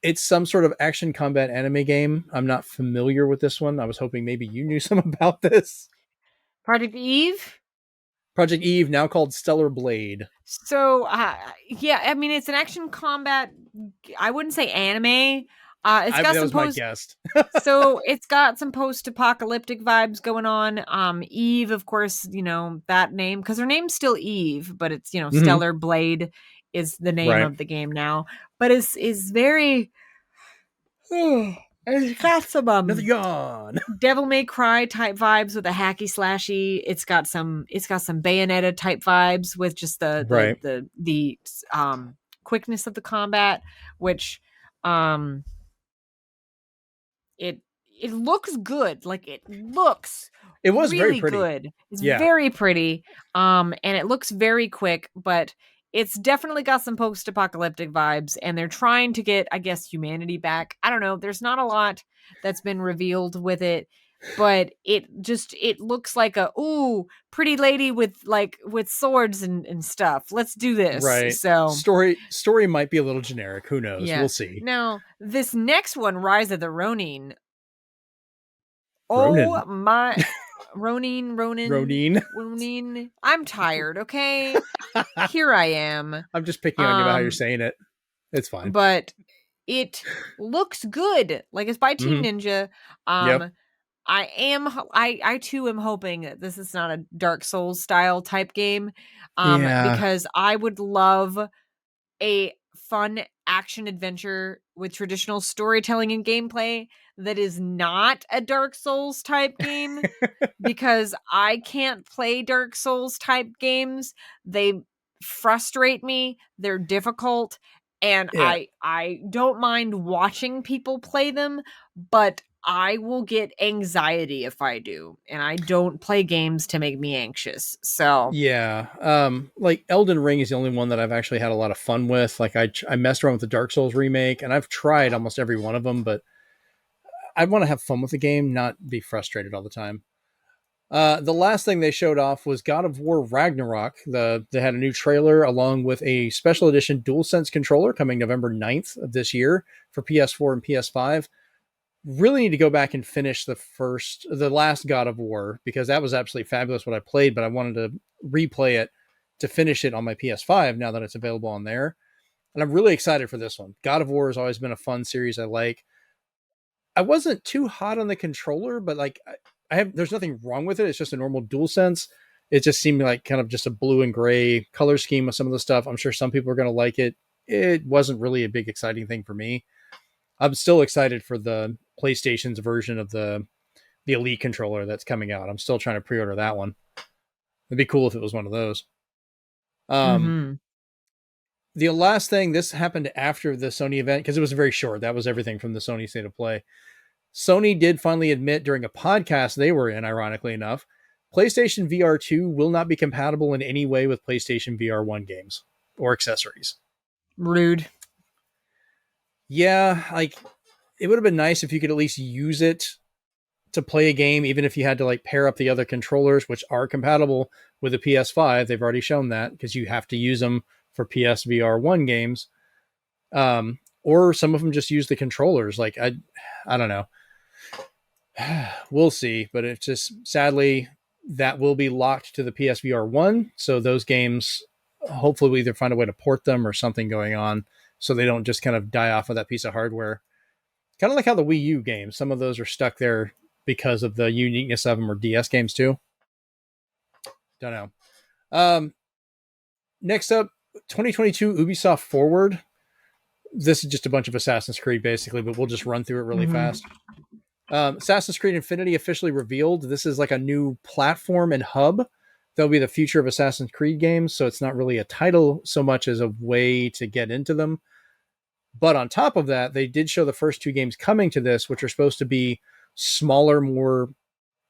It's some sort of action combat anime game. I'm not familiar with this one. I was hoping maybe you knew some about this. Project Eve? Project Eve, now called Stellar Blade. So, yeah, I mean, it's an action combat. I wouldn't say anime. That was my guess. So it's got some post-apocalyptic vibes going on. Eve, of course, that name, because her name's still Eve, but it's, Stellar Blade is the name of the game now. But is very And it's got some Another yawn. Devil May Cry type vibes with a hacky slashy. It's got some Bayonetta type vibes with just Right. the quickness of the combat, which it looks good. Like it looks It was very really pretty. good. It's Yeah. very pretty. And it looks very quick, but it's definitely got some post-apocalyptic vibes, and they're trying to get, I guess, humanity back. I don't know. There's not a lot that's been revealed with it, but it looks like a pretty lady with swords and stuff. Let's do this. Right. So Story might be a little generic. Who knows? yeah. We'll see. Now, this next one, Rise of the Ronin. Ronin. Oh my Ronin. I'm tired, okay? Here I am. I'm just picking on you about how you're saying it. It's fine. But it looks good. Like, it's by Team Ninja. Yep. I too am hoping that this is not a Dark Souls style type game. Yeah. Because I would love a fun action adventure with traditional storytelling and gameplay that is not a Dark Souls type game, because I can't play Dark Souls type games. They frustrate me. They're difficult, and Yeah. I don't mind watching people play them, but I will get anxiety if I do, and I don't play games to make me anxious. So yeah, like Elden Ring is the only one that I've actually had a lot of fun with. Like I messed around with the Dark Souls remake, and I've tried almost every one of them, but I want to have fun with the game, not be frustrated all the time. The last thing they showed off was God of War Ragnarok. They had a new trailer along with a special edition DualSense controller coming November 9th of this year for PS4 and PS5. Really need to go back and finish the last God of War, because that was absolutely fabulous what I played, but I wanted to replay it to finish it on my PS5 now that it's available on there. And I'm really excited for this one. God of War has always been a fun series I like. I wasn't too hot on the controller, but like there's nothing wrong with it. It's just a normal DualSense. It just seemed like kind of just a blue and gray color scheme with some of the stuff. I'm sure some people are going to like it. It wasn't really a big exciting thing for me. I'm still excited for the PlayStation's version of the Elite controller that's coming out. I'm still trying to pre-order that one. It'd be cool if it was one of those. The last thing, this happened after the Sony event because it was very short. That was everything from the Sony State of Play. Sony did finally admit during a podcast they were in, ironically enough, PlayStation VR 2 will not be compatible in any way with PlayStation VR 1 games or accessories. Rude. Yeah, like it would have been nice if you could at least use it to play a game, even if you had to like pair up the other controllers, which are compatible with the PS5. They've already shown that because you have to use them for PSVR 1 games. Or some of them just use the controllers. Like, I don't know. We'll see, but it's just sadly that will be locked to the PSVR 1. So those games, hopefully we either find a way to port them or something going on so they don't just kind of die off of that piece of hardware. Kind of like how the Wii U games, some of those are stuck there because of the uniqueness of them, or DS games too. Don't know. Next up, 2022 Ubisoft Forward. This is just a bunch of Assassin's Creed basically, but we'll just run through it really fast. Assassin's Creed Infinity officially revealed. This is like a new platform and hub that'll be the future of Assassin's Creed games. So it's not really a title so much as a way to get into them. But on top of that, they did show the first two games coming to this, which are supposed to be smaller, more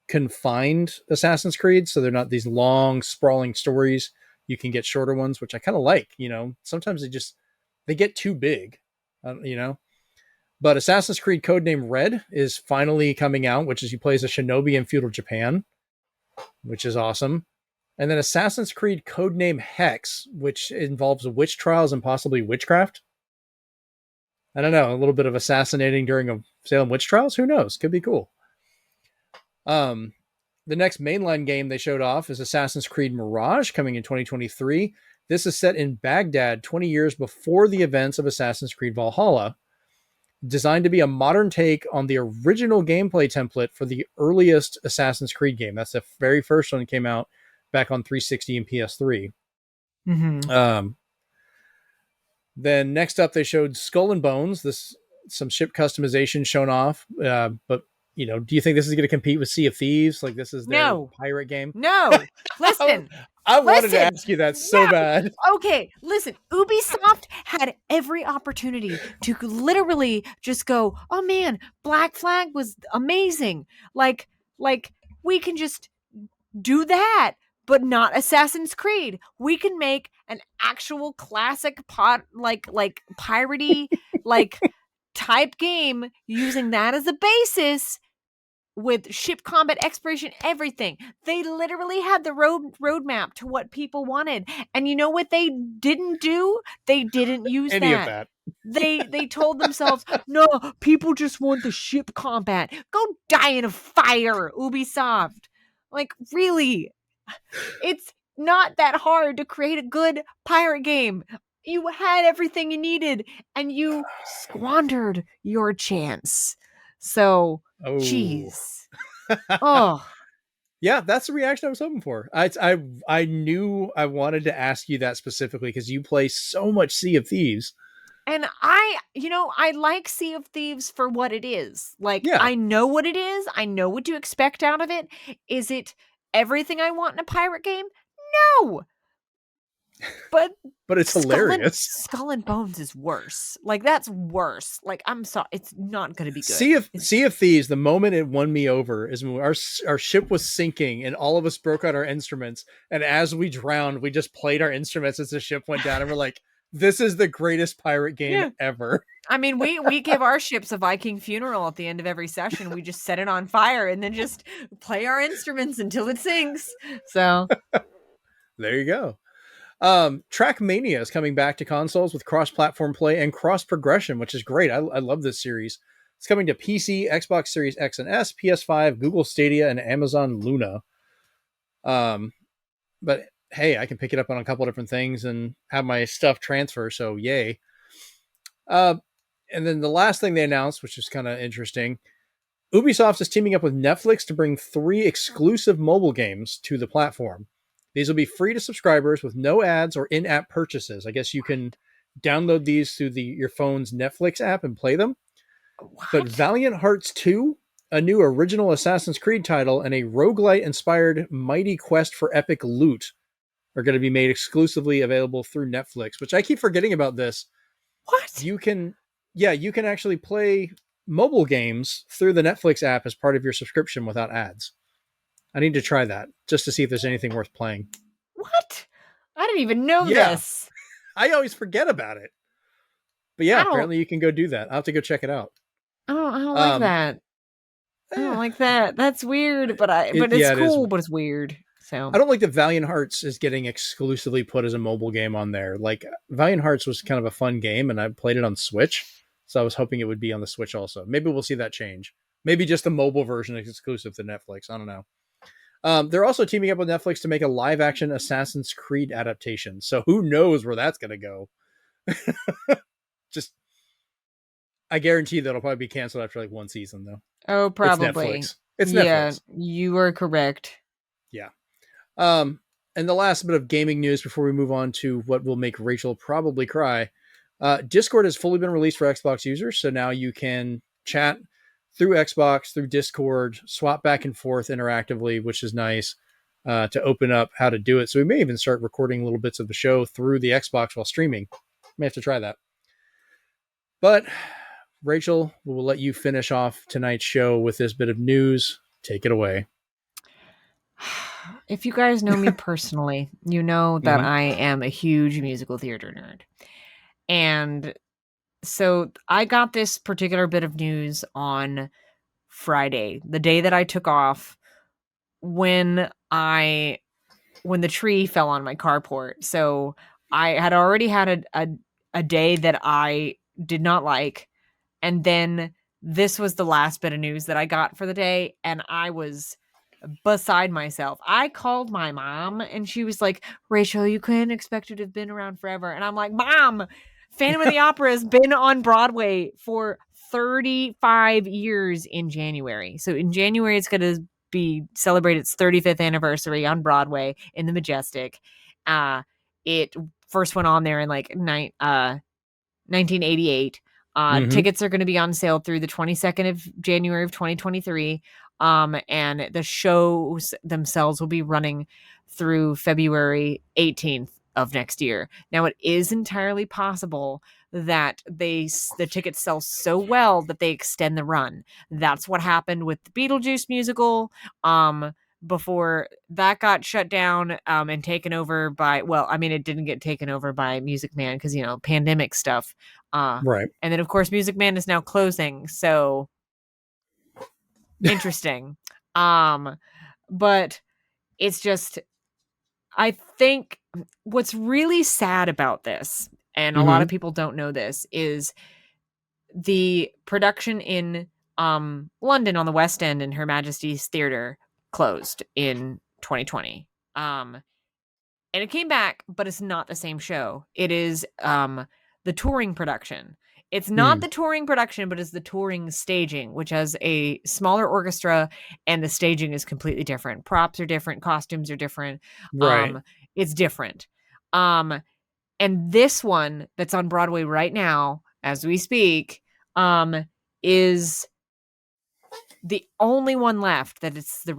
confined Assassin's Creed. So they're not these long, sprawling stories. You can get shorter ones, which I kind of like. You know, sometimes they get too big, you know. But Assassin's Creed Codename Red is finally coming out, which is you play as a shinobi in feudal Japan, which is awesome. And then Assassin's Creed Codename Hex, which involves witch trials and possibly witchcraft. I don't know, a little bit of assassinating during a Salem witch trials. Who knows? Could be cool. The next mainline game they showed off is Assassin's Creed Mirage, coming in 2023. This is set in Baghdad 20 years before the events of Assassin's Creed Valhalla. Designed to be a modern take on the original gameplay template for the earliest Assassin's Creed game. That's the very first one that came out back on 360 and PS3. Then next up, they showed Skull and Bones. This some ship customization shown off. But do you think this is going to compete with Sea of Thieves? Like this is their No, pirate game? no. I, Listen, I wanted to listen. ask you that so No. bad. Okay, listen. Ubisoft had every opportunity to literally just go, "Oh man, Black Flag was amazing. Like we can just do that, but not Assassin's Creed. We can make an actual classic like piratey like type game using that as a basis with ship combat, exploration, everything. They literally had the roadmap to what people wanted. And you know what they didn't do? They didn't use Any of that. that. They told themselves, no, people just want the ship combat. Go die in a fire, Ubisoft. Like, really? It's not that hard to create a good pirate game. You had everything you needed and you squandered your chance. So, Oh. jeez. Oh, Yeah, that's the reaction I was hoping for. I knew I wanted to ask you that specifically because you play so much Sea of Thieves. and I like Sea of Thieves for what it is. Like, Yeah, I know what it is. I know what to expect out of it. Is it everything I want in a pirate game? No. But but it's hilarious. Skull and Bones is worse. Like, that's worse. Like, I'm sorry, it's not going to be good. Sea of Thieves, the moment it won me over is when our ship was sinking and all of us broke out our instruments, and as we drowned, we just played our instruments as the ship went down, and we're like, "This is the greatest pirate game ever." I mean, we give our ships a Viking funeral at the end of every session. We just set it on fire and then just play our instruments until it sinks. So there you go. Trackmania is coming back to consoles with cross-platform play and cross-progression, which is great. I love this series. It's coming to PC, Xbox Series X and S, PS5, Google Stadia, and Amazon Luna. But hey, I can pick it up on a couple different things and have my stuff transfer, so yay. And then the last thing they announced, which is kind of interesting, Ubisoft is teaming up with Netflix to bring 3 exclusive mobile games to the platform. These will be free to subscribers with no ads or in-app purchases. I guess you can download these through your phone's Netflix app and play them. what? But Valiant Hearts 2, a new original Assassin's Creed title, and a roguelite-inspired Mighty Quest for Epic Loot are going to be made exclusively available through Netflix, which I keep forgetting about this. What? You can actually play mobile games through the Netflix app as part of your subscription without ads. I need to try that just to see if there's anything worth playing. What? I didn't even know this. I always forget about it. But yeah, apparently you can go do that. I'll have to go check it out. I don't like that. I don't like that. That's weird, but it's cool, but it's weird. So I don't like that Valiant Hearts is getting exclusively put as a mobile game on there. Like, Valiant Hearts was kind of a fun game, and I played it on Switch, so I was hoping it would be on the Switch also. Maybe we'll see that change. Maybe just the mobile version is exclusive to Netflix. I don't know. They're also teaming up with Netflix to make a live-action Assassin's Creed adaptation. So who knows where that's going to go? I guarantee that'll probably be canceled after like one season, though. Oh, probably. It's Netflix. You are correct. Yeah. And the last bit of gaming news before we move on to what will make Rachel probably cry. Discord has fully been released for Xbox users, so now you can chat through Xbox, through Discord, swap back and forth interactively, which is nice to open up how to do it. So we may even start recording little bits of the show through the Xbox while streaming. May have to try that. But Rachel, we will let you finish off tonight's show with this bit of news. Take it away. If you guys know me personally, you know that I am a huge musical theater nerd. And so I got this particular bit of news on Friday, the day that I took off, when the tree fell on my carport. So I had already had a day that I did not like. And then this was the last bit of news that I got for the day. And I was beside myself. I called my mom and she was like, Rachel, you couldn't expect it to have been around forever. And I'm like, Mom, Phantom of the Opera has been on Broadway for 35 years in January. So in January, it's going to be celebrate its 35th anniversary on Broadway in the Majestic. It first went on there in like 1988. Mm-hmm. Tickets are going to be on sale through the 22nd of January of 2023. And the shows themselves will be running through February 18th of next year. Now, it is entirely possible that the tickets sell so well that they extend the run. That's what happened with the Beetlejuice musical. Before that got shut down and taken over by, well, I mean, it didn't get taken over by Music Man because, pandemic stuff. Right. And then, of course, Music Man is now closing. So interesting. But it's just, I think what's really sad about this, and a lot Mm-hmm. of people don't know this, is the production in London on the West End in Her Majesty's Theatre closed in 2020. And it came back, but it's not the same show. It is the touring production. It's not Mm. the touring production, but it's the touring staging, which has a smaller orchestra, and the staging is completely different. Props are different, costumes are different. Right. Um, it's different. Um, and this one that's on Broadway right now, as we speak, is the only one left that it's the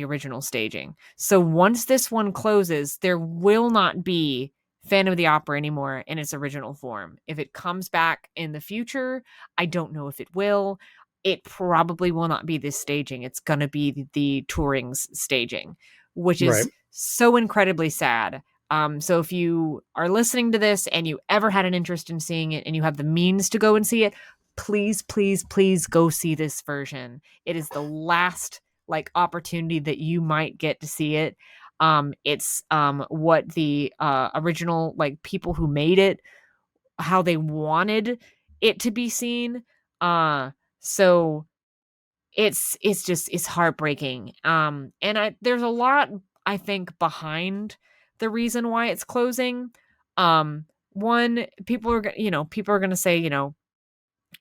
original staging. So once this one closes, there will not be Phantom of the Opera anymore in its original form. If it comes back in the future, I don't know if it will. It probably will not be this staging. It's going to be the touring's staging, which Right. is so incredibly sad. So if you are listening to this and you ever had an interest in seeing it and you have the means to go and see it, please, please, please go see this version. It is the last opportunity that you might get to see it. It's what the original people who made it, how they wanted it to be seen. So it's heartbreaking. And there's a lot, I think, behind the reason why it's closing. One, people are going to say,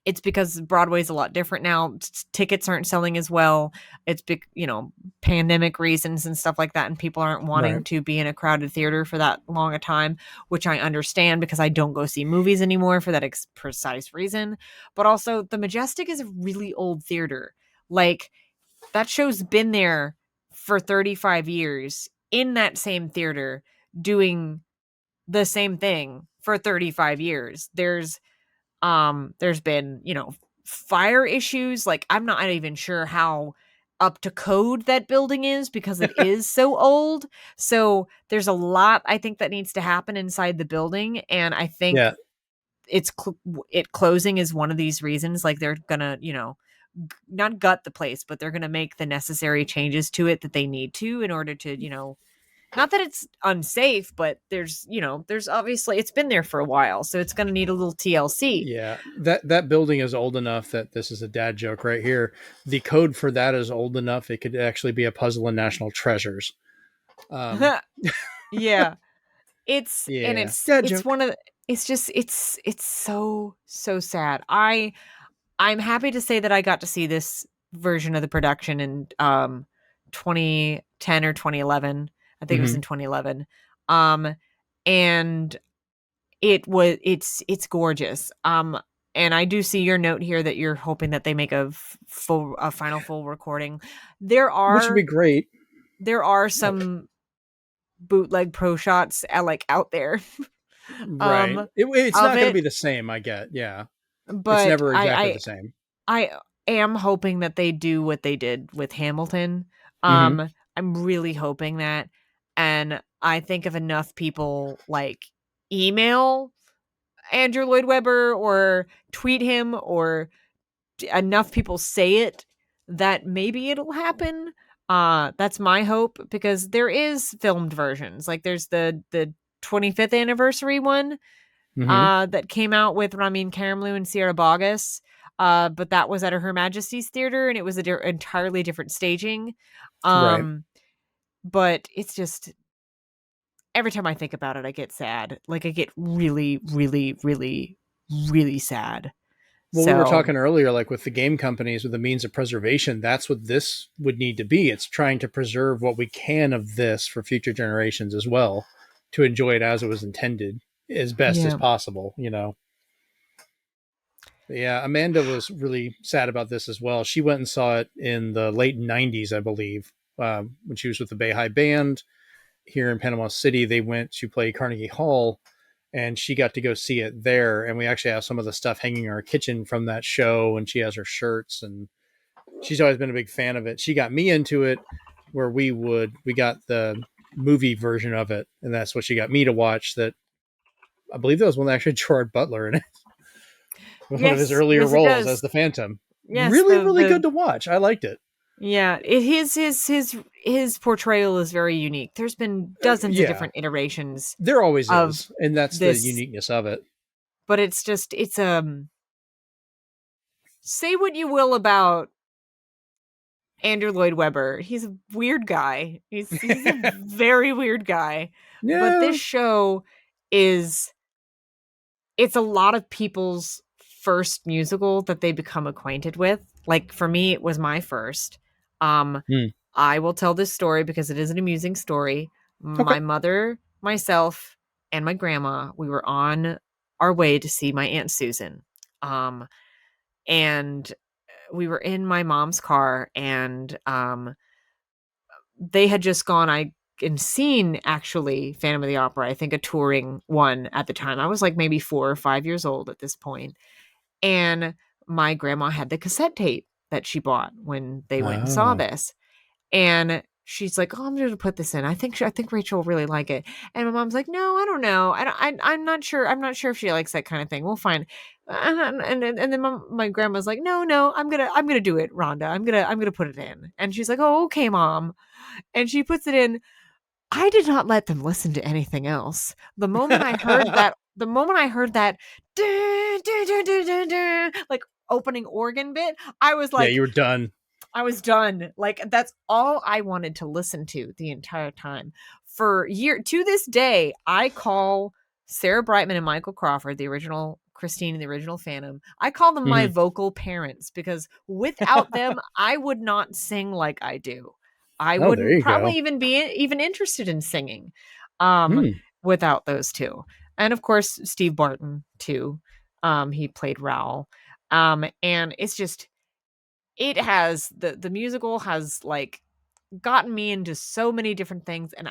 it's because Broadway's a lot different now. Tickets aren't selling as well. It's big, pandemic reasons and stuff like that. And people aren't wanting Right. to be in a crowded theater for that long a time, which I understand because I don't go see movies anymore for that precise reason. But also, the Majestic is a really old theater. Like, that show's been there for 35 years in that same theater doing the same thing for 35 years. There's been, fire issues. Like, I'm not even sure how up to code that building is because it is so old. So there's a lot I think that needs to happen inside the building, and I think Yeah. it closing is one of these reasons. Like, they're gonna, not gut the place, but they're gonna make the necessary changes to it that they need to in order to, not that it's unsafe, but there's obviously, it's been there for a while, so it's going to need a little TLC. Yeah. That building is old enough that this is a dad joke right here. The code for that is old enough it could actually be a puzzle in National Treasures. Um, Yeah, it's and yeah. it's Dad it's joke. one of the, it's just it's so sad. I'm happy to say that I got to see this version of the production in 2010 or 2011. I think it was Mm-hmm. in 2011. Um and it's gorgeous. And I do see your note here that you're hoping that they make a final full recording. There Which would be are great. there are some bootleg pro shots out there Right. um It's of not going to be it, the same, I get. Yeah. It's but never exactly I the same. I am hoping that they do what they did with Hamilton. Mm-hmm. I'm really hoping that, and I think if enough people email Andrew Lloyd Webber or tweet him, or enough people say it, that maybe it'll happen. That's my hope, because there is filmed versions. Like, there's the 25th anniversary one Mm-hmm. that came out with Ramin Karimloo and Sierra Bogus. But that was at Her Majesty's Theater, and it was entirely different staging. Right. But it's just, every time I think about it, I get sad. Like, I get really, really, really, really sad. Well, we were So talking earlier, like with the game companies with the means of preservation, that's what this would need to be. It's trying to preserve what we can of this for future generations as well, to enjoy it as it was intended as best as yeah, possible, you know? Yeah, Amanda was really sad about this as well. She went and saw it in the late 90s, I believe, when she was with the Bay High Band here in Panama City. They went to play Carnegie Hall, and she got to go see it there. And we actually have some of the stuff hanging in our kitchen from that show, and she has her shirts, and she's always been a big fan of it. She got me into it where we got the movie version of it, and that's what she got me to watch. That I believe that was one that actually Gerard Butler in it, one of his Yes, earlier yes, it roles as does. the Phantom. Yes, Really, really the good to watch. I liked it. yeah, his portrayal is very unique. There's been dozens of Yeah, different iterations there always of is, and that's the this, uniqueness of it. but it's say what you will about Andrew Lloyd Webber. He's a weird guy. He's a very weird guy. But Yeah. this show is it's a lot of people's first musical that they become acquainted with. Like for me, it was my first. Um, Hmm. I will tell this story because it is an amusing story. Okay. My mother, myself, and my grandma, we were on our way to see my Aunt Susan. And we were in my mom's car, and they had just gone and seen actually Phantom of the Opera, I think a touring one at the time. I was like maybe 4 or 5 years old at this point. And my grandma had the cassette tape that she bought when they went and saw Oh. this. And she's like, "Oh, I'm going to put this in. I think Rachel will really like it." And my mom's like, "No, I don't know. I'm not sure. I'm not sure if she likes that kind of thing. We'll find." And then my grandma's like, "No, no, I'm gonna do it, Rhonda. I'm gonna put it in." And she's like, "Oh, okay, mom." And she puts it in. I did not let them listen to anything else. The moment I heard that like opening organ bit, I was Yeah, like, you were done. I was done. Like that's all I wanted to listen to the entire time. To this day, I call Sarah Brightman and Michael Crawford, the original Christine and the original Phantom. I call them my Mhm. vocal parents because without them, I would not sing like I do. I Oh, there wouldn't you probably go. even interested in singing um Hmm. without those two. And of course, Steve Barton too. He played Raoul. And it's just it has the musical has like gotten me into so many different things, and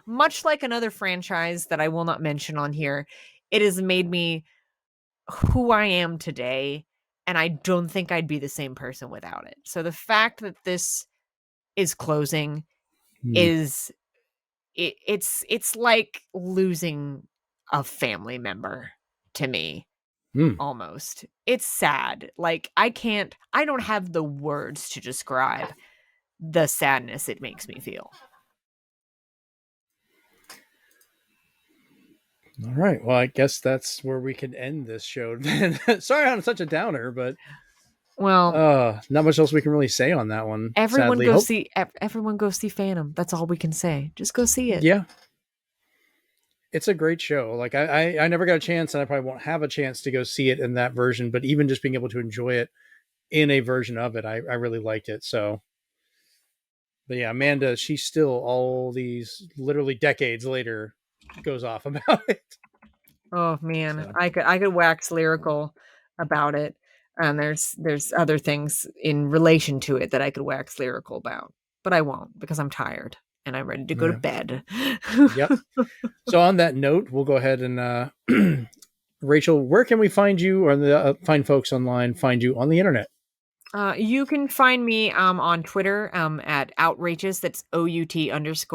much like another franchise that I will not mention on here, it has made me who I am today, and I don't think I'd be the same person without it. So the fact that this is closing Hmm. is it's like losing a family member to me. Hmm. Almost. It's sad. Like I don't have the words to describe the sadness it makes me feel. All right. Well, I guess that's where we can end this show. Then, sorry on such a downer, but Well, not much else we can really say on that one. Sadly, hope. everyone go see Phantom. That's all we can say. Just go see it. Yeah, it's a great show. Like I never got a chance, and I probably won't have a chance to go see it in that version. But even just being able to enjoy it in a version of it, I really liked it. So, but yeah, Amanda, she's still all these literally decades later goes off about it. Oh man, So I could wax lyrical about it. And there's other things in relation to it that I could wax lyrical about, but I won't because I'm tired and I'm ready to go to yeah, bed. yep. So on that note, we'll go ahead and Rachel, where can we find you or the find folks online, find you on the internet? You can find me on Twitter at outrageous. That's OUT_RACHEOUS.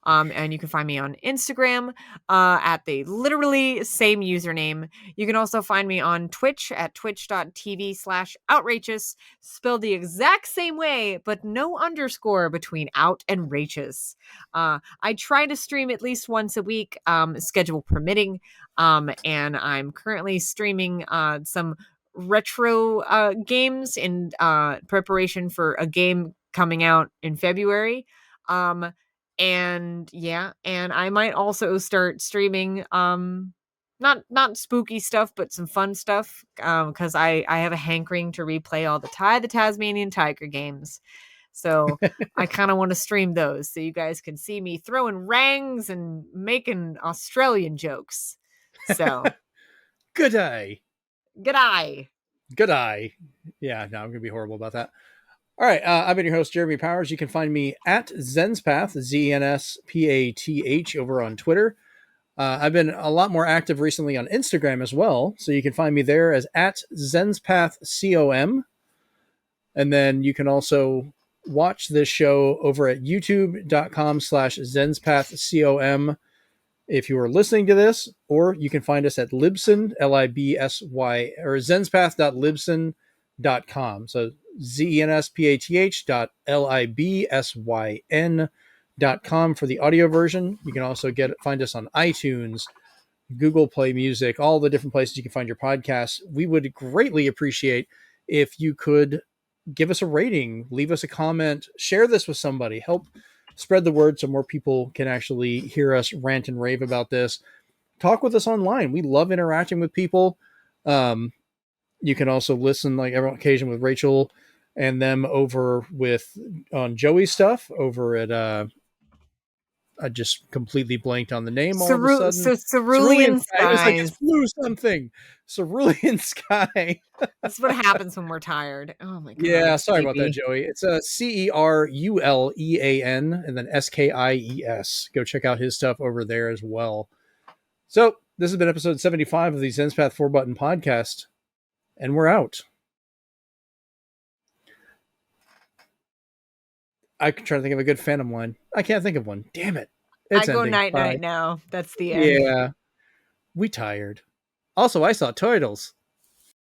And you can find me on Instagram at the literally same username. You can also find me on Twitch at twitch.tv/outrageous, spelled the exact same way, but no underscore between out and rageous. I try to stream at least once a week, schedule permitting. And I'm currently streaming some retro games in preparation for a game coming out in February. Um, and yeah, and I might also start streaming not spooky stuff, but some fun stuff. Because I have a hankering to replay all the Tasmanian Tiger games. So I kind of want to stream those so you guys can see me throwing rangs and making Australian jokes. So Good day. Good eye. Good eye. Yeah, no, I'm going to be horrible about that. All right, I've been your host, Jeremy Powers. You can find me at Zenspath, Zenspath, over on Twitter. I've been a lot more active recently on Instagram as well, so you can find me there as at ZenspathCom. And then you can also watch this show over at youtube.com/ZenspathCom if you are listening to this, or you can find us at Libsyn, Libsy, or zenspath.libsyn.com. So zenspah.libsyn.com for the audio version. You can also find us on iTunes, Google Play Music, all the different places you can find your podcasts. We would greatly appreciate if you could give us a rating, leave us a comment, share this with somebody, help spread the word so more people can actually hear us rant and rave about this. Talk with us online. We love interacting with people. You can also listen like every occasion with Rachel and them over on Joey's stuff over at I just completely blanked on the name all of a sudden. Cerulean Sky. It was like it's Skies. blue something. Cerulean Sky. That's what happens when we're tired. Oh my god. Yeah, sorry about that, Joey. It's a CERULEAN and then SKIES. Go check out his stuff over there as well. So this has been episode 75 of the Zenspath 4-Button Podcast, and we're out. I can try to think of a good Phantom line. I can't think of one. Damn it. I go night night now. That's the end. Yeah. We tired. Also, I saw turtles.